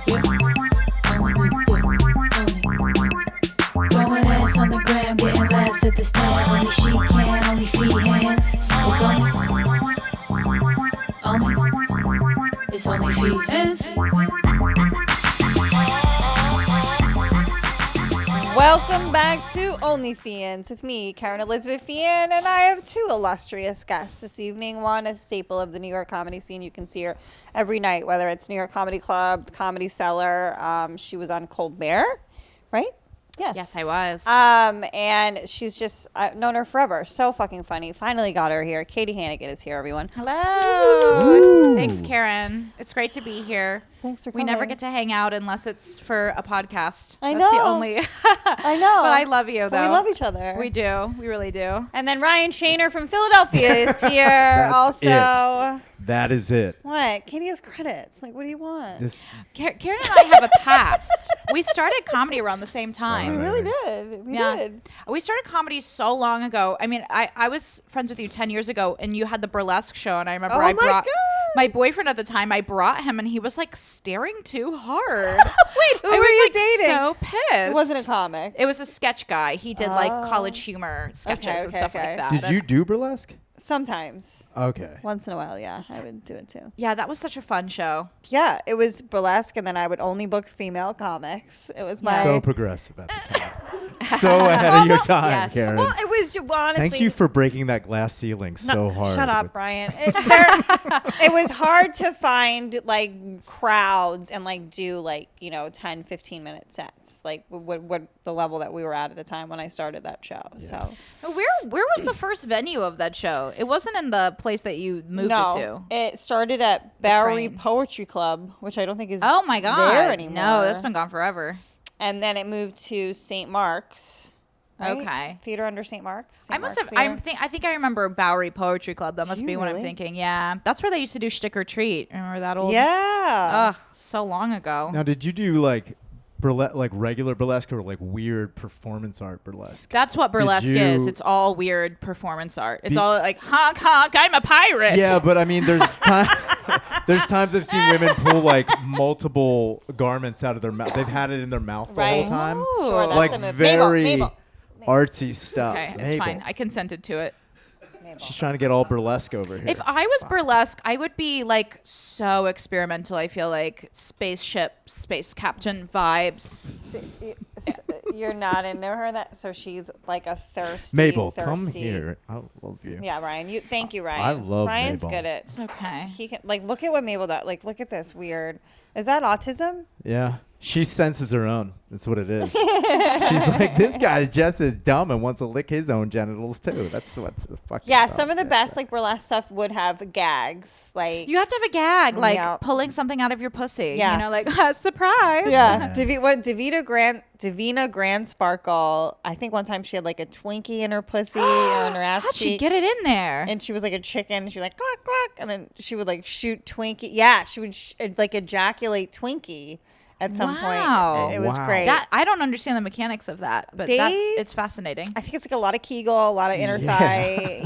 Throwing ass on the gram, getting laughs at the stand. Only she can, only Feehans. It's only Feehans. Welcome back to OnlyFeehans with me, Kerryn Elizabeth Feehan, and I have two illustrious guests this evening. One, a staple of the New York comedy scene. You can see her every night, whether it's New York Comedy Club, Comedy Cellar. She was on Colbert, right? Yes, I was. And she's just, I've known her forever. So fucking funny. Finally got her here. Katie Hannigan is here, everyone. Hello. Woo. Thanks, Kerryn. It's great to be here. Thanks for We coming. never get to hang out unless it's for a podcast. I That's the know. only. I know. But I love you, though. But we love each other. We do. We really do. And then Ryan Shaner from Philadelphia is here. That's also. it. That is it. What? Katie has credits. Like, what do you want? Kerryn and I have a past. We started comedy around the same time. We really did. We did. We started comedy so long ago. I mean, I was friends with you 10 years ago, and you had the burlesque show, and I remember I brought my boyfriend at the time. I brought him, and he was like staring too hard. Wait, who I were was you like dating? so pissed. It wasn't a comic. It was a sketch guy. He did like college humor sketches and stuff like that. Did you do burlesque? Sometimes. Okay. Once in a while, yeah. I would do it too. Yeah, that was such a fun show. Yeah, it was burlesque, and then I would only book female comics. It was my... So progressive at the time. So ahead of your time, Yes. Karen. Well, it was honestly... Thank you for breaking that glass ceiling so hard. Shut up, Brian. It was hard to find like crowds and like do like, 10, 15-minute sets. Like what the level that we were at the time when I started that show. Yeah. So Where was the first venue of that show? It wasn't in the place that you moved it to. It started at Bowery Crane. Poetry Club, which I don't think is Oh my god. there anymore. No, that's been gone forever. And then it moved to St. Mark's. Right? Okay. Theater under St. Mark's. St. I must Mark's have. Theater. I think I remember Bowery Poetry Club. That must you be what I'm really? thinking. Yeah, that's where they used to do Shtick or Treat. Remember that old? Yeah. Ugh, so long ago. Now, did you do like regular burlesque or like weird performance art burlesque? That's what burlesque you- is. It's all weird performance art. It's all like honk honk. I'm a pirate. Yeah, but I mean, there's times I've seen women pull like multiple garments out of their mouth. They've had it in their mouth the Right. whole time. Ooh. Sure, that's Like a move. very Mabel. artsy stuff. Okay, it's Mabel. fine. I consented to it. She's trying to get all burlesque over here. If I was burlesque, I would be like so experimental. I feel like spaceship, space captain vibes. You're not into her, so she's like a thirsty. Mabel, thirsty. come here. I love you. Yeah, Ryan. Thank you, Ryan. I love Ryan's Mabel. good at. It's okay. He can look at what Mabel does. Like, look at this weird. Is that autism? Yeah. She senses her own. That's what it is. She's like, this guy is just as dumb and wants to lick his own genitals too. That's what's the fucking Yeah, dumb some of the shit. best like burlesque stuff would have gags. Like You have to have a gag, like Yeah. pulling something out of your pussy. Yeah. You know, like surprise. yeah, Davina Grand Sparkle. I think one time she had like a Twinkie in her pussy on her ass How'd she cheek. get it in there? And she was like a chicken. She was like cluck cluck, and then she would like shoot Twinkie. Yeah, she would like ejaculate Twinkie at some Wow. point. It was Wow. great. That I don't understand the mechanics of that, but it's fascinating. I think it's like a lot of Kegel, a lot of inner Yeah. thigh.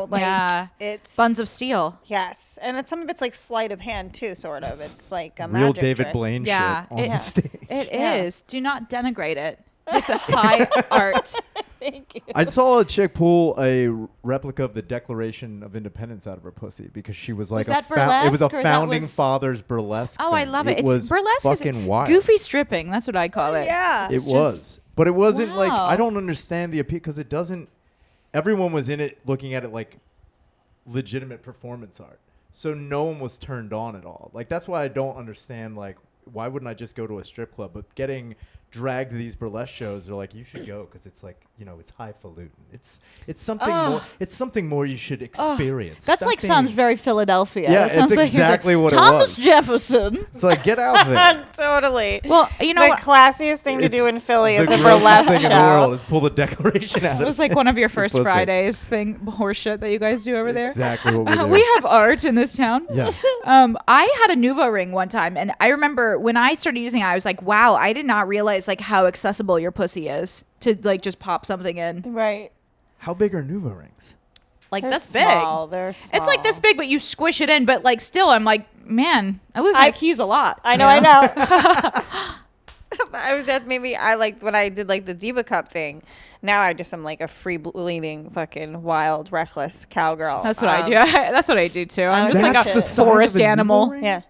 Like Yeah. it's Buns of steel. Yes, and then some of it's like sleight of hand too, sort of. It's like a Real magic David trick. Blaine Yeah, shit on the stage. It Yeah. is. Do not denigrate it. It's a high art. Thank you. I saw a chick pull a replica of the Declaration of Independence out of her pussy because she was like Was that it was a burlesque or that founding was- fathers burlesque. Oh, I thing. love it. It's was burlesque fucking is wild. goofy stripping. That's what I call it. Yeah. It was, but it wasn't like Wow. I don't understand the appeal because it doesn't. Everyone was in it looking at it like legitimate performance art, so no one was turned on at all. Like that's why I don't understand. Like why wouldn't I just go to a strip club? But getting dragged to these burlesque shows, they're like you should go because it's like it's highfalutin. It's something more. It's something more you should experience. That's Stop like being- sounds very Philadelphia. Yeah, It sounds it's like he's exactly what it Thomas was. Jefferson. It's like get out there. Totally. Well, you know the what? classiest thing to do It's in Philly is the a grossest burlesque thing show. in the world is pull the Declaration out It of was like one of your first pussy. Fridays thing, horseshit that you guys do over there. Exactly what we do. We have art in this town. Yeah. I had a Nuvo ring one time, and I remember when I started using it, I was like, wow, I did not realize like how accessible your pussy is to like just pop something in. Right. How big are Nuvo rings? like They're this small. big. They're small. It's like this big, but you squish it in. But like still, I'm like, man, I lose my keys a lot. I know. I know. I was at maybe I like when I did like the Diva Cup thing. Now I just am like a free bleeding fucking wild reckless cowgirl. That's what I do. That's what I do too. I'm just like That's a the size forest of a animal. newborn? Yeah.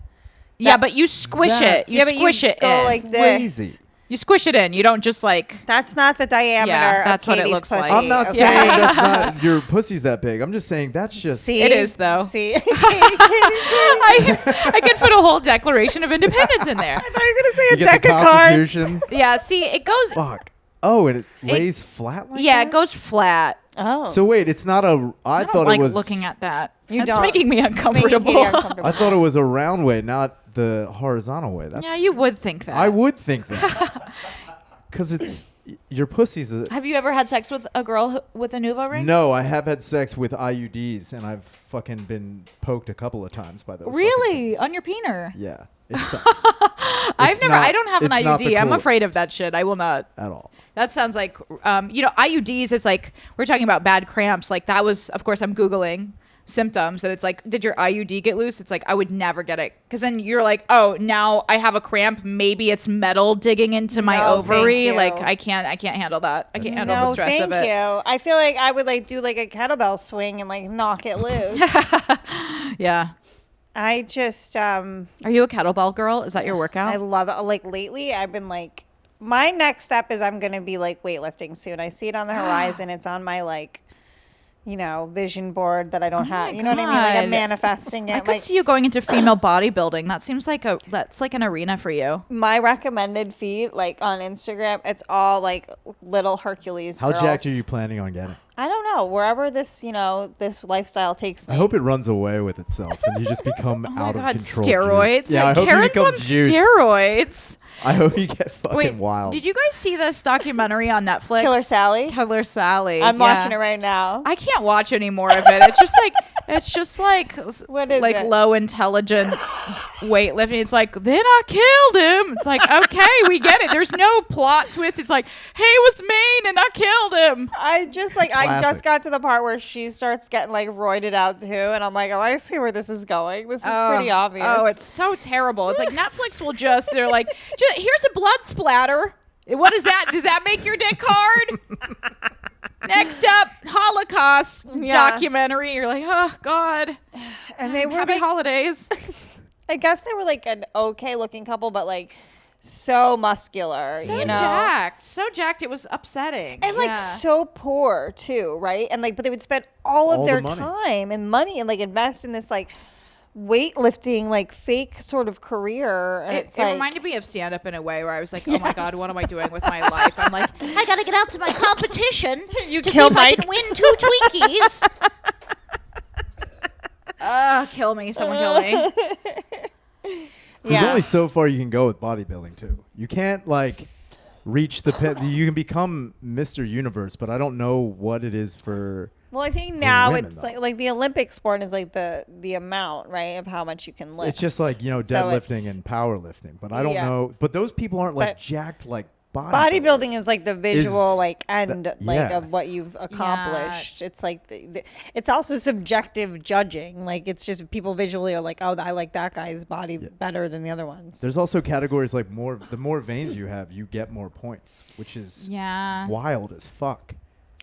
Yeah, but you squish it. You but squish it go in. like this. Crazy. You squish it in. You don't just like. That's not the diameter. Yeah, that's of what it Katie's looks like. pussy, I'm not okay? saying that's not your pussy's that big. I'm just saying that's just. See, It is, though. See, I could put a whole Declaration of Independence in there. I thought you were gonna say You a get deck the of cards. Constitution. Yeah. See, it goes. Fuck. Oh, and it lays flat like Yeah, that? it goes flat. Oh, So wait, it's not a. I don't thought like it was looking at that. You That's don't. making me It's making uncomfortable. Katie uncomfortable. I thought it was a round way, not the horizontal way. That's, Yeah, you would think that. I would think that. Because it's your pussy's a. Have you ever had sex with a girl with a Nuvo ring? No, I have had sex with IUDs, and I've fucking been poked a couple of times by those. fucking Really? things. On your peener? Yeah, it sucks. I've It's never. not- I don't have an it's not the IUD. I'm afraid coolest of that shit. I will not. At all. That sounds like, IUDs. It's like we're talking about bad cramps. Like that was, of course, I'm googling symptoms, and it's like, did your IUD get loose? It's like I would never get it, because then you're like, oh, now I have a cramp. Maybe it's metal digging into my No, ovary. thank Like you. I can't handle that. I can't handle the No, stress thank of it. you. I feel like I would like do like a kettlebell swing and like knock it loose. Yeah. I just Are you a kettlebell girl? Is that your I workout? love it. Like lately, I've been like, my next step is I'm gonna be like weightlifting soon. I see it on the horizon. It's on my like, vision board that I don't have. my You know what I mean? Like God. I'm manifesting it. I could like see you going into female bodybuilding. That seems like that's like an arena for you. my recommended feed, like on Instagram, it's all like little Hercules. How girls. jacked are you planning on getting? I don't know. Wherever this, this lifestyle takes me. I hope it runs away with itself, and you just become Oh my out God, of control. steroids. juiced. Yeah, I hope you Kerryn's become on juiced. steroids. I hope you get fucking Wait, wild. did you guys see this documentary on Netflix? Killer Sally? Killer Sally. I'm yeah. watching it right now. I can't watch any more of it. It's just like What is like it? low intelligent weightlifting. It's like, then I killed him. It's like, okay, we get it. There's no plot twist. It's like, hey, it was mean and I killed him. I just I Classic. just got to the part where she starts getting like roided out too, and I'm like, oh, I see where this is going. This is pretty obvious. Oh, it's so terrible. It's like Netflix will they're like, here's a blood splatter. What is that? Does that make your dick hard? Next up, Holocaust documentary. You're like, oh God. and they were Happy like, holidays. I guess they were like an okay looking couple, but like so muscular, So jacked. It was upsetting. And like Yeah. so poor too, right? And like, but they would spend all of All their the money. time and money and like invest in this like weightlifting, like fake sort of career. And It it's like, reminded me of stand up in a way where I was like, oh my God, what am I doing with my life? I'm like, I got to get out to my competition You to see kill if I Mike. can win 2 Twinkies. Kill me. Someone kill me. There's only so far you can go with bodybuilding too. You can't like reach the pit. You can become Mr. Universe, but I don't know what it is for. Well, I think now women, it's though. like the Olympic sport is like the amount, right, of how much you can lift. It's just like So deadlifting it's- and powerlifting, but I don't Yeah. know. But those people aren't like But jacked like bodybuilding is like the visual Is like end yeah. of what you've accomplished. It's like it's also subjective judging. Like it's just people visually are like, oh, I like that guy's body better than the other ones. There's also categories like the more veins you have, you get more points, which is Yeah. wild as fuck.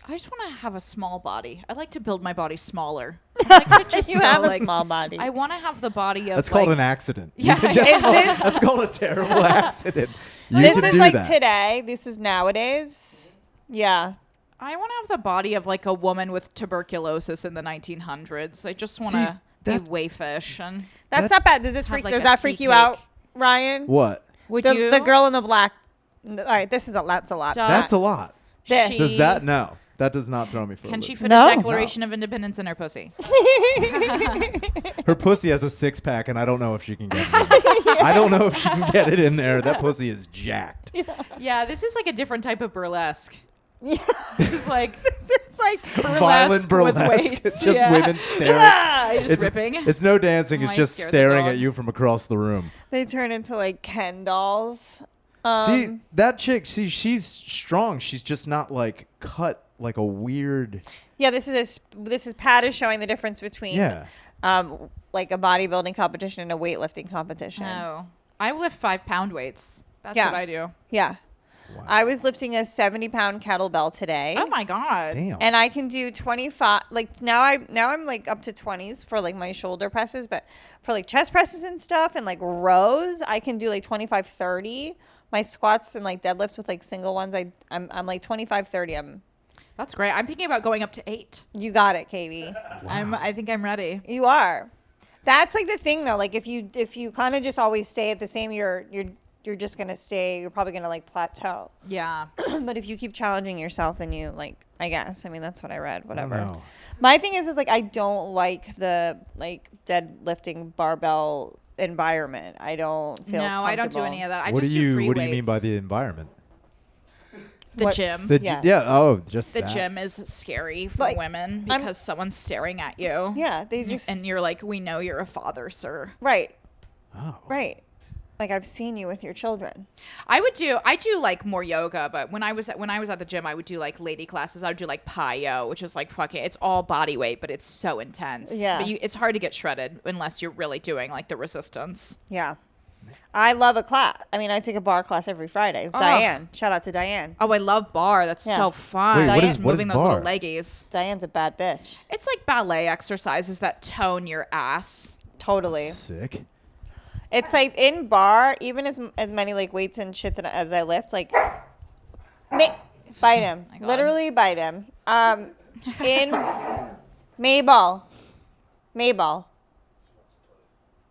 I just want to have a small body. I like to build my body smaller. I like to just you go, have a like, small body. I want to have the body of That's called like, an accident. Yeah, You can just- is this- that's called a terrible accident. You this can is do like that. today. This is nowadays. Yeah. I want to have the body of like a woman with tuberculosis in the 1900s. I just want See, to be that- wayfish and That's That- not bad. Does like does a that tea freak you cake. out, Ryan? What? would The, you the girl in the black. All right, that's a lot. That's a lot. This. Does that no? That does not throw me for a Can she loop. fit No. a Declaration of Independence in her pussy? Her pussy has a 6-pack, and I don't know if she can get it. I don't know if she can get it in there. That pussy is jacked. Yeah, this is like a different type of burlesque. This is like It's like Violent burlesque with burlesque. weights. It's just Yeah. women staring. Ah, just It's, ripping. it's no dancing. Oh, It's I just scared the staring dog. at you from across the room. they turn into like Ken dolls. See, that chick, she's strong. She's just not like cut like a weird. Yeah, this is Pat is showing the difference between like a bodybuilding competition and a weightlifting competition. No, I lift 5 pound weights. That's Yeah. what I do. Yeah. Wow. I was lifting a 70-pound kettlebell today. Oh my god. Damn. And I can do 25. Like now I'm like up to 20s for like my shoulder presses, but for like chest presses and stuff and like rows, I can do like 25, 30. My squats and like deadlifts with like single ones, I'm like 25, 30. That's great. I'm thinking about going up to 8. You got it, Katie. I think I'm ready. You are. That's like the thing though. Like if you kind of just always stay at the same, you're just gonna stay. You're probably gonna like plateau. Yeah. But if you keep challenging yourself, then you like. I guess. I mean, that's what I read. Whatever. know. My thing is like I don't like the like deadlifting barbell environment. I don't feel. No, I don't do comfortable. any of that. I What do just do free you mean by weights. the environment? The What's- gym? Yeah. Oh, just The that. gym is scary for Like, women I'm- because someone's staring at you. Yeah, they just And you're like, we know you're a father, sir. right, Oh. right. Like I've seen you with your children. I do like more yoga, but when I was at the gym, I would do like lady classes. I would do like Pi-Yo, which is like fucking, it's all body weight, but it's so intense. Yeah. But it's hard to get shredded unless you're really doing like the resistance. Yeah. I love a class. I mean, I take a bar class every Friday. Oh. Diane. Shout out to Diane. Oh, I love bar. That's Yeah. so fun. Wait, what Just is moving those little bar? leggies. Diane's a bad bitch. It's like ballet exercises that tone your ass. Totally. Sick. It's like in bar, even as many like weights and shit that as I lift, like bite him. my God. Literally bite him. In Mayball.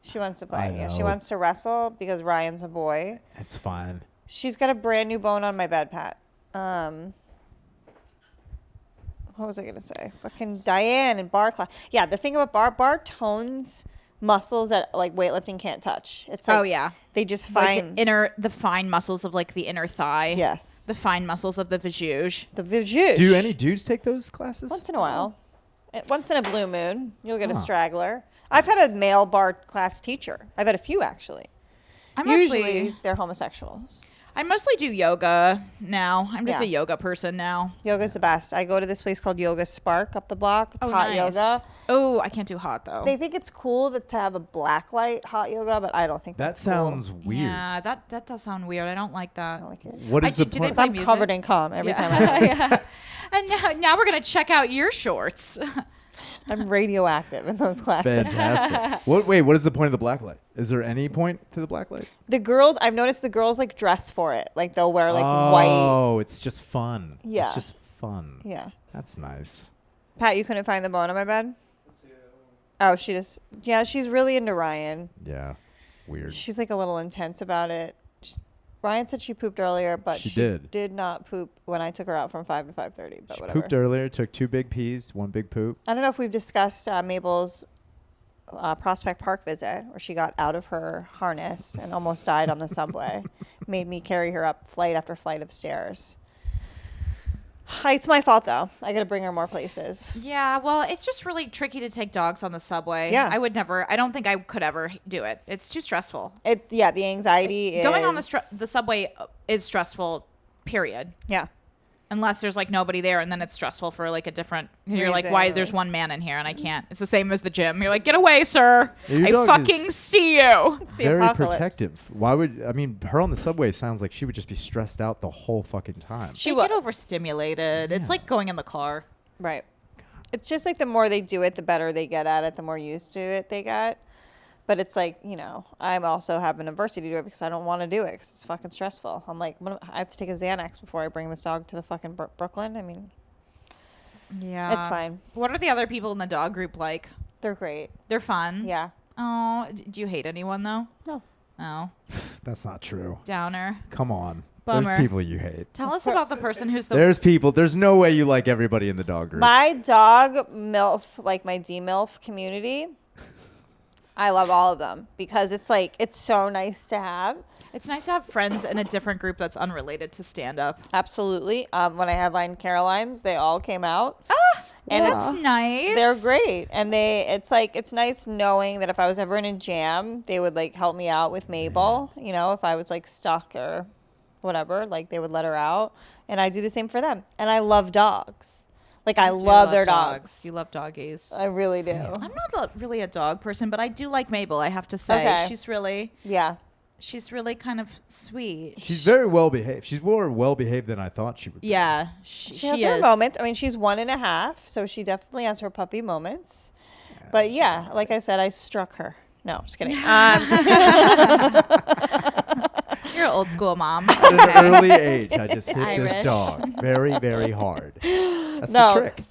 She wants to play. I Yeah, she know. wants to wrestle because Ryan's a boy. It's fine. She's got a brand new bone on my bed, Pat. What was I gonna say? Fucking Diane and bar class. Yeah, the thing about bar tones muscles that like weightlifting can't touch. It's like, Oh, yeah. they just Like find the fine muscles of like the inner thigh. yes The fine muscles of the vajouge. the vajouge. Do any dudes take those classes? once in a while, once in a blue moon, you'll get a Huh. straggler. I've had a male bar class teacher. I've had a few actually. Usually they're homosexuals. I mostly do yoga now. I'm just Yeah. a yoga person now. Yoga's the best. I go to this place called Yoga Spark up the block. It's hot yoga. Oh, I can't do hot though. They think it's cool to have a black light hot yoga, but I don't think That that's sounds cool. weird. Yeah, that does sound weird. I don't like that. I don't like it. What is the do they point? play I'm music? covered in cum every time I Yeah. Yeah. And now we're gonna check out your shorts. I'm radioactive in those classes. Fantastic. What is the point of the black light? Is there any point to the black light? The girls, I've noticed the girls like dress for it. Like they'll wear like white. Oh, it's just fun. Yeah. It's just fun. Yeah. That's nice. Pat, you couldn't find the bone on my bed? Oh, yeah, she's really into Ryan. Yeah. Weird. She's like a little intense about it. Ryan said she pooped earlier, but She she did. not poop when I took her out from 5 to 5:30. But She whatever. pooped earlier, took 2 big pees, 1 big poop. I don't know if we've discussed Mabel's Prospect Park visit, where she got out of her harness and almost died on the subway. Made me carry her up flight after flight of stairs. It's my fault though. I got to bring her more places. Yeah, well, it's just really tricky to take dogs on the subway. Yeah. I don't think I could ever do it. It's too stressful. The anxiety is Going on the subway is stressful, period. Yeah. Unless there's like nobody there, and then it's stressful for like a different. You're like, why? There's one man in here, and I can't. It's the same as the gym. You're like, get away, sir! Yeah, your I dog fucking see you. The Very apocalypse. protective. Why would her on the subway sounds like she would just be stressed out the whole fucking time. She They was. get overstimulated. It's like going in the car. Right. It's just like the more they do it, the better they get at it, the more used to it they get. But it's like, I'm also having adversity to do it because I don't want to do it because it's fucking stressful. I'm like, I have to take a Xanax before I bring this dog to the fucking Brooklyn. I mean, Yeah, it's fine. What are the other people in the dog group like? They're great. They're fun. Yeah. Oh, do you hate anyone though? No. Oh, That's not true. downer. Come on. Bummer. There's people you hate. Tell us about the person who's the. There's people. There's no way you like everybody in the dog group. My dog MILF, like my D-MILF community, I love all of them because it's like, it's so nice to have. It's nice to have friends in a different group that's unrelated to stand up. Absolutely. When I headlined Caroline's, they all came out. And And that's nice. They're great. And it's nice knowing that if I was ever in a jam, they would like help me out with Mabel, if I was like stuck or whatever, like they would let her out, and I do the same for them. And I love dogs. Like I love their dogs. You love doggies. I really do. I'm not really a dog person, but I do like Mabel. I have to say, Okay. she's really kind of sweet. She's very well behaved. She's more well behaved than I thought she would be. Yeah, She has her moments. I mean, she's 1.5, so she definitely has her puppy moments. But yeah, like I said, I struck her. No, I'm just kidding. You're an old school mom. At an early age, I just hit Irish. this dog very, very hard. That's No. the trick.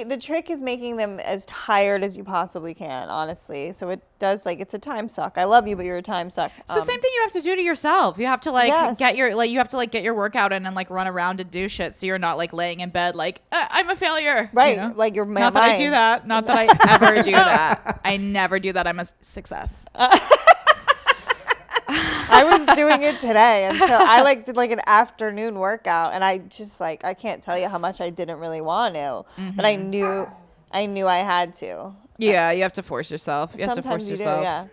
The trick is making them as tired as you possibly can, honestly. So it does, like, it's a time suck. I love you, but you're a time suck. It's the same thing you have to do to yourself. You have to like Yes. get your workout in and like run around and do shit, so you're not like laying in bed like I'm a failure. Right, You know? like you're Not that I do that. Not that I ever do that. I never do that. I'm a success. I was doing it today until I did like an afternoon workout, and I just I can't tell you how much I didn't really want to, but I knew I had to. Yeah, you have to force yourself. You have to Sometimes force you yourself. do, yeah.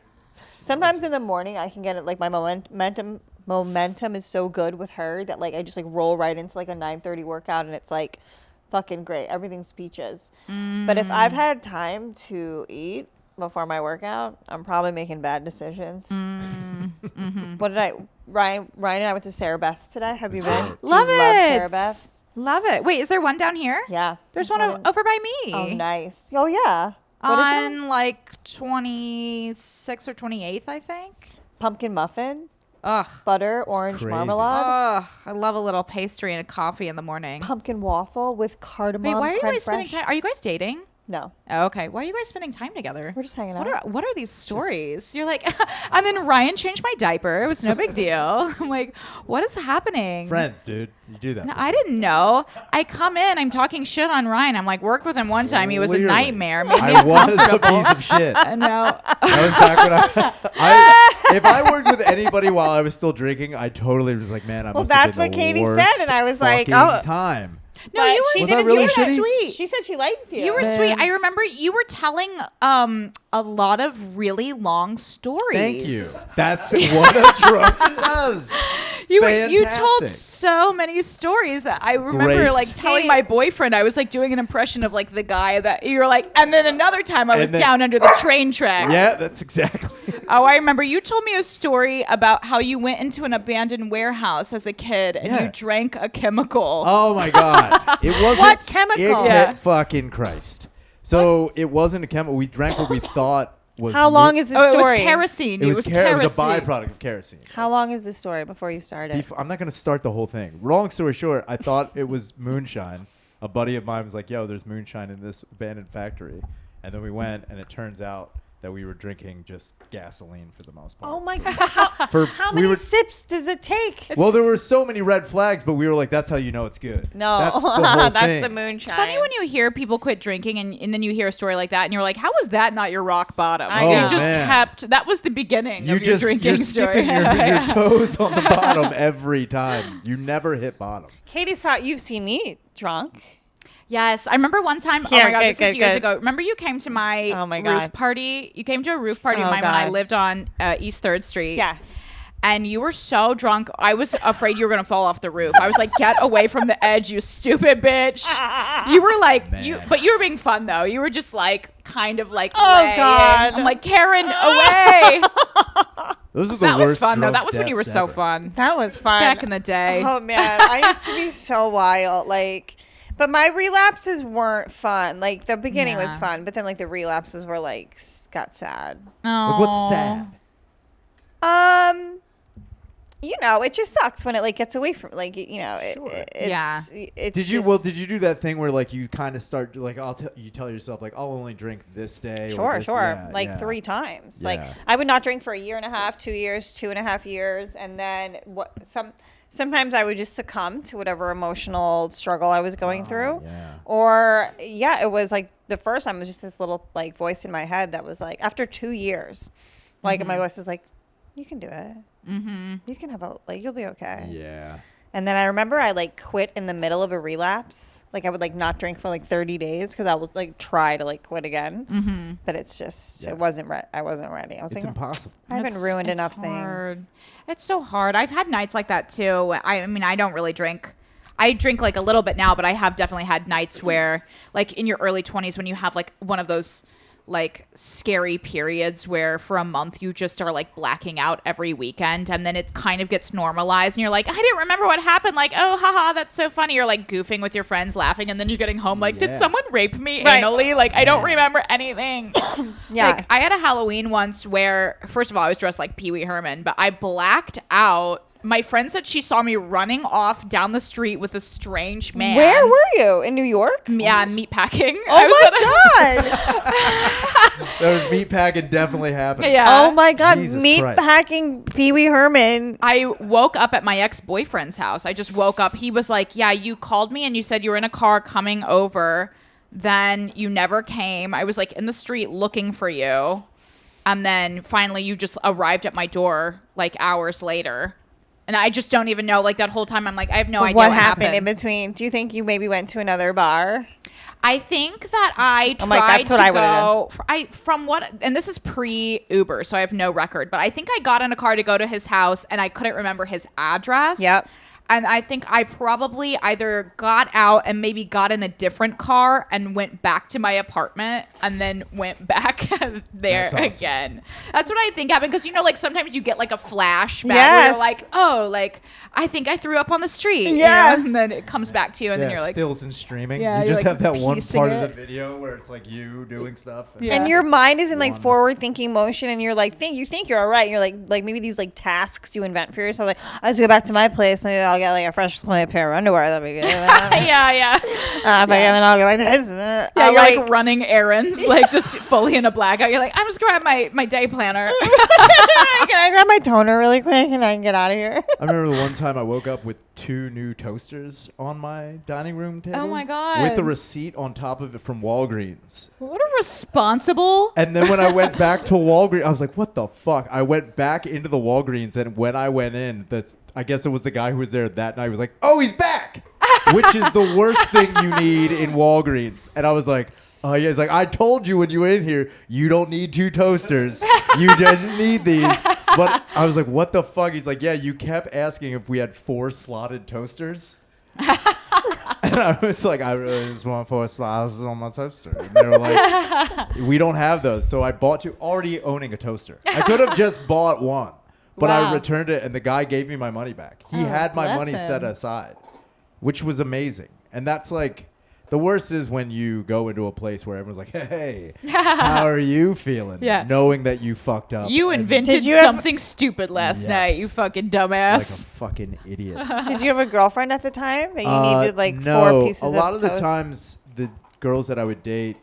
Sometimes in the morning I can get it, like my momentum is so good with her that like I just like roll right into like a 9:30 workout, and it's like fucking great. Everything's peaches. But if I've had time to eat before my workout, I'm probably making bad decisions. What did Ryan and I went to Sarah Beth's today. Have you been? Do you Love love it. Sarah Beth's? Love it. Wait, is there one down here? Yeah. There's one over by me. Oh, nice. Oh, yeah. What is it? On like 26th or 28th, I think. Pumpkin muffin, Ugh. butter, orange crazy. marmalade, Ugh. I love a little pastry and a coffee in the morning. pumpkin waffle with cardamom. Wait, why are you creme guys spending fraiche. time? Are you guys dating? No, Oh, okay. Why are you guys spending time together? we're just hanging out. What are these stories? You're like, and then Ryan changed my diaper. It was no big deal. I'm like, what is happening? Friends, dude. You do that. No, I didn't know. I come in, I'm talking shit on Ryan. I'm like, worked with him one time. He was a Clearly. nightmare. Made me I was a uncomfortable. piece of shit. I know. That was back when if I worked with anybody while I was still drinking, I totally was like, man, I Well, must have that's been what the Katie worst said, and I was like, fucking oh. time. No, But you were, she Was that didn't really do shitty? Sweet. She said she liked you. You were Man. sweet. I remember you were telling a lot of really long stories. Thank you. That's what a drunk does. You told Fantastic. so many stories that I remember Great. like telling Katie- my boyfriend. I was like doing an impression of like the guy that you were like, and then another time I was And then- down under the train tracks. Yeah, that's exactly. Oh, I remember you told me a story about how you went into an abandoned warehouse as a kid and Yeah. you drank a chemical. Oh my god! It wasn't. What chemical? It, Yeah. fucking Christ. So it wasn't a chemical. We drank what we thought was. How long is this Oh, it was story? kerosene. It was, kerosene. it was a byproduct of kerosene. How long is this story before you started? I'm not going to start the whole thing. Long story short, I thought it was moonshine. A buddy of mine was like, yo, there's moonshine in this abandoned factory. And then we went, and it turns out that we were drinking just gasoline for the most part. Oh my god! How we many were- sips does it take? Well, there were so many red flags, but we were like, that's how you know it's good. No, That's the whole that's thing. the moonshine. It's funny when you hear people quit drinking and then you hear a story like that and you're like, how was that not your rock bottom? I know. You just Man. kept, that was the beginning of your drinking you're story. skipping your toes on the bottom every time. You never hit bottom. Katie saw you've seen me drunk. Yes, I remember one time. Yeah, oh my god, good, this is good, years good. ago. Remember you came to my, Oh my roof God. party? You came to a roof party of Oh mine when I God. lived on East 3rd Street. Yes. And you were so drunk. I was afraid you were gonna fall off the roof. I was like, "Get away from the edge, you stupid bitch!" You were like, Man. but you were being fun though. You were just like, kind of like, Oh, laying. God. I'm like, Kerryn, away. Those are the That worst was fun though. drunk That was when you were deaths so ever. fun That was fun. back in the day. Oh man, I used to be so wild. But my relapses weren't fun. Like the beginning was Yeah. fun, but then like the relapses were like got sad. Like, what's sad? You know, it just sucks when it like gets away from it's, Yeah. It's Did you just- did you do that thing where like you kind of start like you tell yourself like I'll only drink this day? or Sure, this, sure. yeah, Like yeah. 3 times. Like Yeah. I would not drink for a year and a half, 2 years, 2.5 years, and then sometimes I would just succumb to whatever emotional struggle I was going through. yeah. Or it was like the first time it was just this little like voice in my head that was like after 2 years, like my voice was like, you can do it. Mm-hmm. You can have you'll be okay. Yeah. And then I remember I like quit in the middle of a relapse. Like I would like not drink for like 30 days because I would like try to like quit again. Mm-hmm. But it's just Yeah. I wasn't ready. I was It's like, impossible. I haven't ruined It's enough hard. things. It's so hard. I've had nights like that too. I mean, I don't really drink. I drink like a little bit now, but I have definitely had nights where, like in your early 20s, when you have like one of those like scary periods where for a month you just are like blacking out every weekend, and then it kind of gets normalized and you're like, I didn't remember what happened. Like, oh, haha, that's so funny. You're like goofing with your friends, laughing, and then you're getting home like, Yeah. did someone rape me Right. anally? Like, I don't remember anything. Yeah. Like, I had a Halloween once where, first of all, I was dressed like Pee Wee Herman, but I blacked out. My friend said she saw me running off down the street with a strange man. Where were you? In New York? Yeah, meat packing. Oh my god! That was meat packing definitely happened. Yeah. Oh my god! Jesus Meat Christ. packing Pee Wee Herman. I woke up at my ex-boyfriend's house. I just woke up. He was like, yeah, you called me and you said you were in a car coming over. Then you never came. I was like in the street looking for you. And then finally you just arrived at my door like hours later. And I just don't even know. Like that whole time I'm like, I have no idea What what happened in between? Do you think you maybe went to another bar? I think that I I'm tried like, that's what to I would've go. From what, and this is pre-Uber, so I have no record. But I think I got in a car to go to his house, and I couldn't remember his address. Yep. And I think I probably either got out and maybe got in a different car and went back to my apartment and then went back there That's awesome. again. That's what I think happened. Because, you know, like sometimes you get like a flashback where Yes. you're like, oh, like I think I threw up on the street. you know? Yes. And then it comes back to you and Yeah, then you're like, stills and streaming. Yeah, you you're, just like, have that one piecing part it. of the video where it's like you doing stuff. Yeah. And your mind is in like One. forward thinking motion, and you're like, you think you're all right. You're like maybe these like tasks you invent for yourself. Like, I have to go back to my place. Maybe I'll get like a fresh pair of underwear. That'll be good. yeah. Then I'll go back to this. Yeah, I'll, you're like running errands, like just fully in a blackout. You're like, I'm just grab my day planner. can I grab my toner really quick and I can get out of here? I remember the one time I woke up with 2 new toasters on my dining room table. Oh my God. With a receipt on top of it from Walgreens. What a responsible. And then when I went back to Walgreens, I was like, what the fuck? I went back into the Walgreens, and when I went in, I guess it was the guy who was there that night, was like, oh, he's back! Which is the worst thing you need in Walgreens. And I was like, oh, yeah. He's like, I told you when you were in here, you don't need 2 toasters. You didn't need these. But I was like, what the fuck? He's like, yeah, you kept asking if we had 4 slotted toasters. And I was like, I really just want 4 slots on my toaster. And they were like, we don't have those. So I bought 2, already owning a toaster. I could have just bought one, but I Wow. returned it, and the guy gave me my money back. He Oh, had my bless money set him. aside, which was amazing. And that's like, the worst is when you go into a place where everyone's like, hey, how are you feeling? Yeah. Knowing that you fucked up. You and invented Did you have- something stupid last Yes. night, you fucking like a dumbass. fucking idiot. Did you have a girlfriend at the time that you needed like no, 4 pieces a lot of the toast? times the girls that I would date,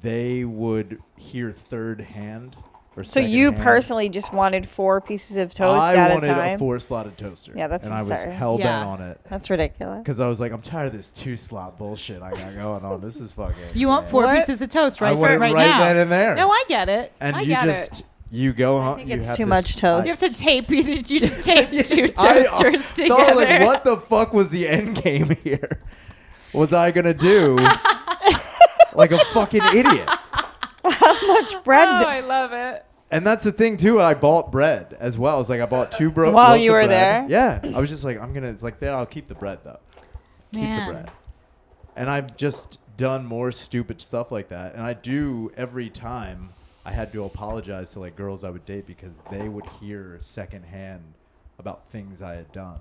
they would hear third hand or So you second hand. personally just wanted 4 pieces of toast I at a wanted time? 4 slotted toaster. Yeah, that's and I was absurd. hell bent Yeah. on it That's ridiculous. because I was like, I'm tired of this 2 slot bullshit I got going on. This is fucking. You want 4 What? pieces of toast I right, want it right right now. then and there. No, I get it. And I you get just it. you go home. think you it's have too this much toast. You have to tape. You just tape 2 I toasters thought, together. like, what the fuck was the end game here? Was I gonna do like a fucking idiot? Much bread. Oh, I love it. And that's the thing too. I bought bread as well. It's like I bought 2 While loaves you of were bread. there? Yeah, I was just like, it's like, I'll keep the bread though. Keep Man. the bread. And I've just done more stupid stuff like that. And I do every time. I had to apologize to like girls I would date because they would hear secondhand about things I had done,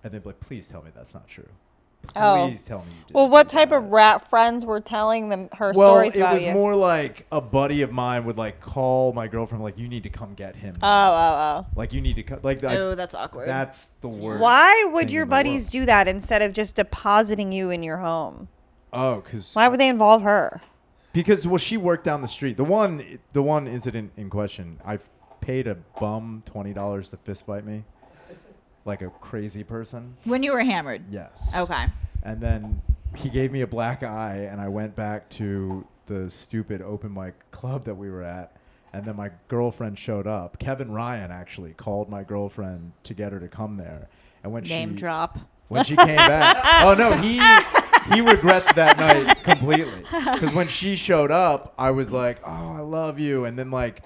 and they'd be like, "Please tell me that's not true. Oh. Please tell me you did." Well, what type of rat friends were telling them her Well, stories it about was you? more like a buddy of mine would like call my girlfriend like, "You need to come get him." Oh. Like you need to come. Like Oh, that's awkward. that's the worst. Why would thing your in the buddies world. do that instead of just depositing you in your home? Oh, because Why would they involve her? she worked down the street. The one incident in question, I paid a bum $20 to fist fight me, like a crazy person. When you were hammered. Yes. Okay. And then he gave me a black eye, and I went back to the stupid open mic club that we were at, And then my girlfriend showed up. Kevin Ryan actually called my girlfriend to get her to come there. And when Name drop. when she came back, oh no, he regrets that night completely. Because when she showed up, I was like, oh, I love you. And then like,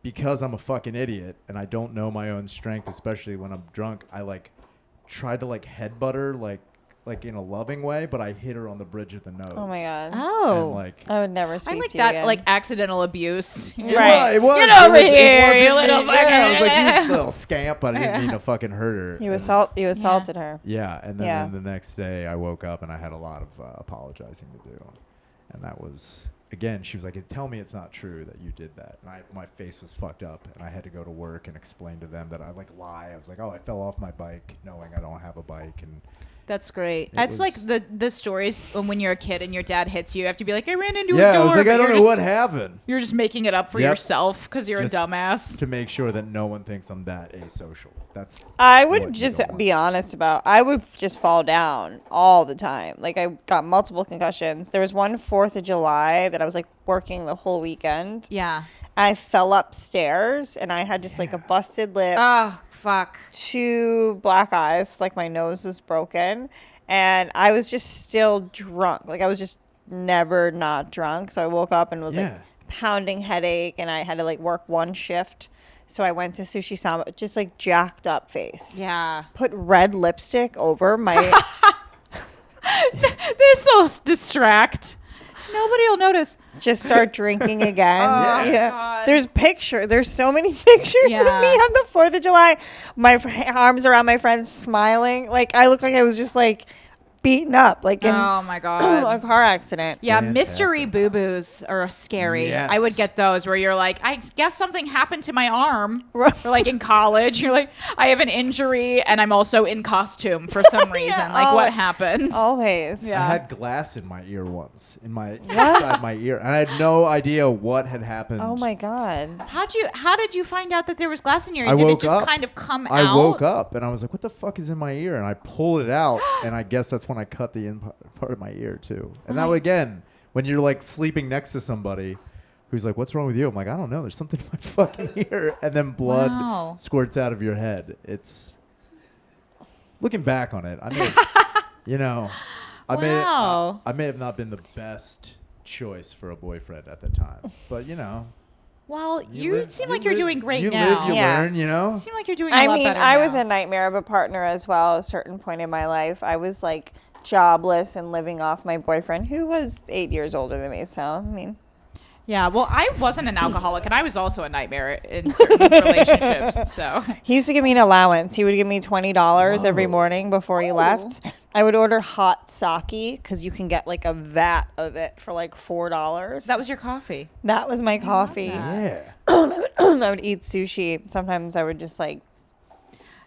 because I'm a fucking idiot and I don't know my own strength, especially when I'm drunk, I like tried to like headbutt her like in a loving way, but I hit her on the bridge of the nose. Oh my god. Oh. And like, I would never speak I like to you that, again. like accidental abuse. Right. It was. Get It over was- it here, wasn't you little me. Yeah, I was like, fucking- you little scamp, but I didn't mean to fucking hurt her. You And- assaulted her. Yeah, and then, Yeah. then the next day I woke up and I had a lot of apologizing to do, and that was again. She was like, "Tell me it's not true that you did that." And my face was fucked up, and I had to go to work and explain to them that I like lie. I was like, "Oh, I fell off my bike, knowing I don't have a bike," and That's great. It That's like was- the stories when you're a kid and your dad hits you. You have to be like, I ran into a yeah, door. I was like, but "I don't you're know just- what happened." You're just making it up for Yep. yourself because you're Just a dumbass. To make sure that no one thinks I'm that asocial. That's I what would you just don't want. be honest about. I would just fall down all the time. Like I got multiple concussions. There was one 4th of July that I was like working the whole weekend. Yeah. I fell upstairs and I had just like a busted lip, Oh, fuck. 2 black eyes, like my nose was broken, and I was just still drunk. Like I was just never not drunk. So I woke up and was like Yeah. pounding headache, and I had to like work one shift. So I went to Sushi Samaha, just like jacked up face. Yeah. Put red lipstick over my. They're so distract. Nobody will notice. Just start drinking again. Oh, yeah. God. There's so many pictures of me Yeah. on the 4th of July. My arms around my friend smiling. Like I look like I was just like beaten up, like in Oh, my a God. car accident. Yeah, Fantastic. mystery boo-boos are scary. Yes. I would get those where you're like, I guess something happened to my arm. Right. Or like in college, you're like, I have an injury and I'm also in costume for some reason. Like, oh, what happened? Always. Yeah. I had glass in my ear once, inside my ear, and I had no idea what had happened. Oh my god. How did you find out that there was glass in your ear? I Did it woke just up. kind of come I out? woke up and I was like, "What the fuck is in my ear?" And I pulled it out, and I guess that's when I cut the part of my ear too. And now again, when you're like sleeping next to somebody who's like, "What's wrong with you?" I'm like, "I don't know. There's something in my fucking ear," and then blood Wow. squirts out of your head. It's looking back on it. I may, you know, Wow. I may have not been the best choice for a boyfriend at the time, but you know. Well, you live- seem like you're live- doing great you now. live, you Yeah. learn, you know? You seem like you're doing a I lot mean, better I now. was a nightmare of a partner as well. At a certain point in my life, I was like jobless and living off my boyfriend, who was 8 years older than me. So I mean, Yeah, well, I wasn't an alcoholic, and I was also a nightmare in certain relationships. So he used to give me an allowance. He would give me $20 every Whoa. morning before he left. I would order hot sake because you can get like a vat of it for like $4. that was your coffee. That was my coffee. Yeah. I would eat sushi. Sometimes I would just like,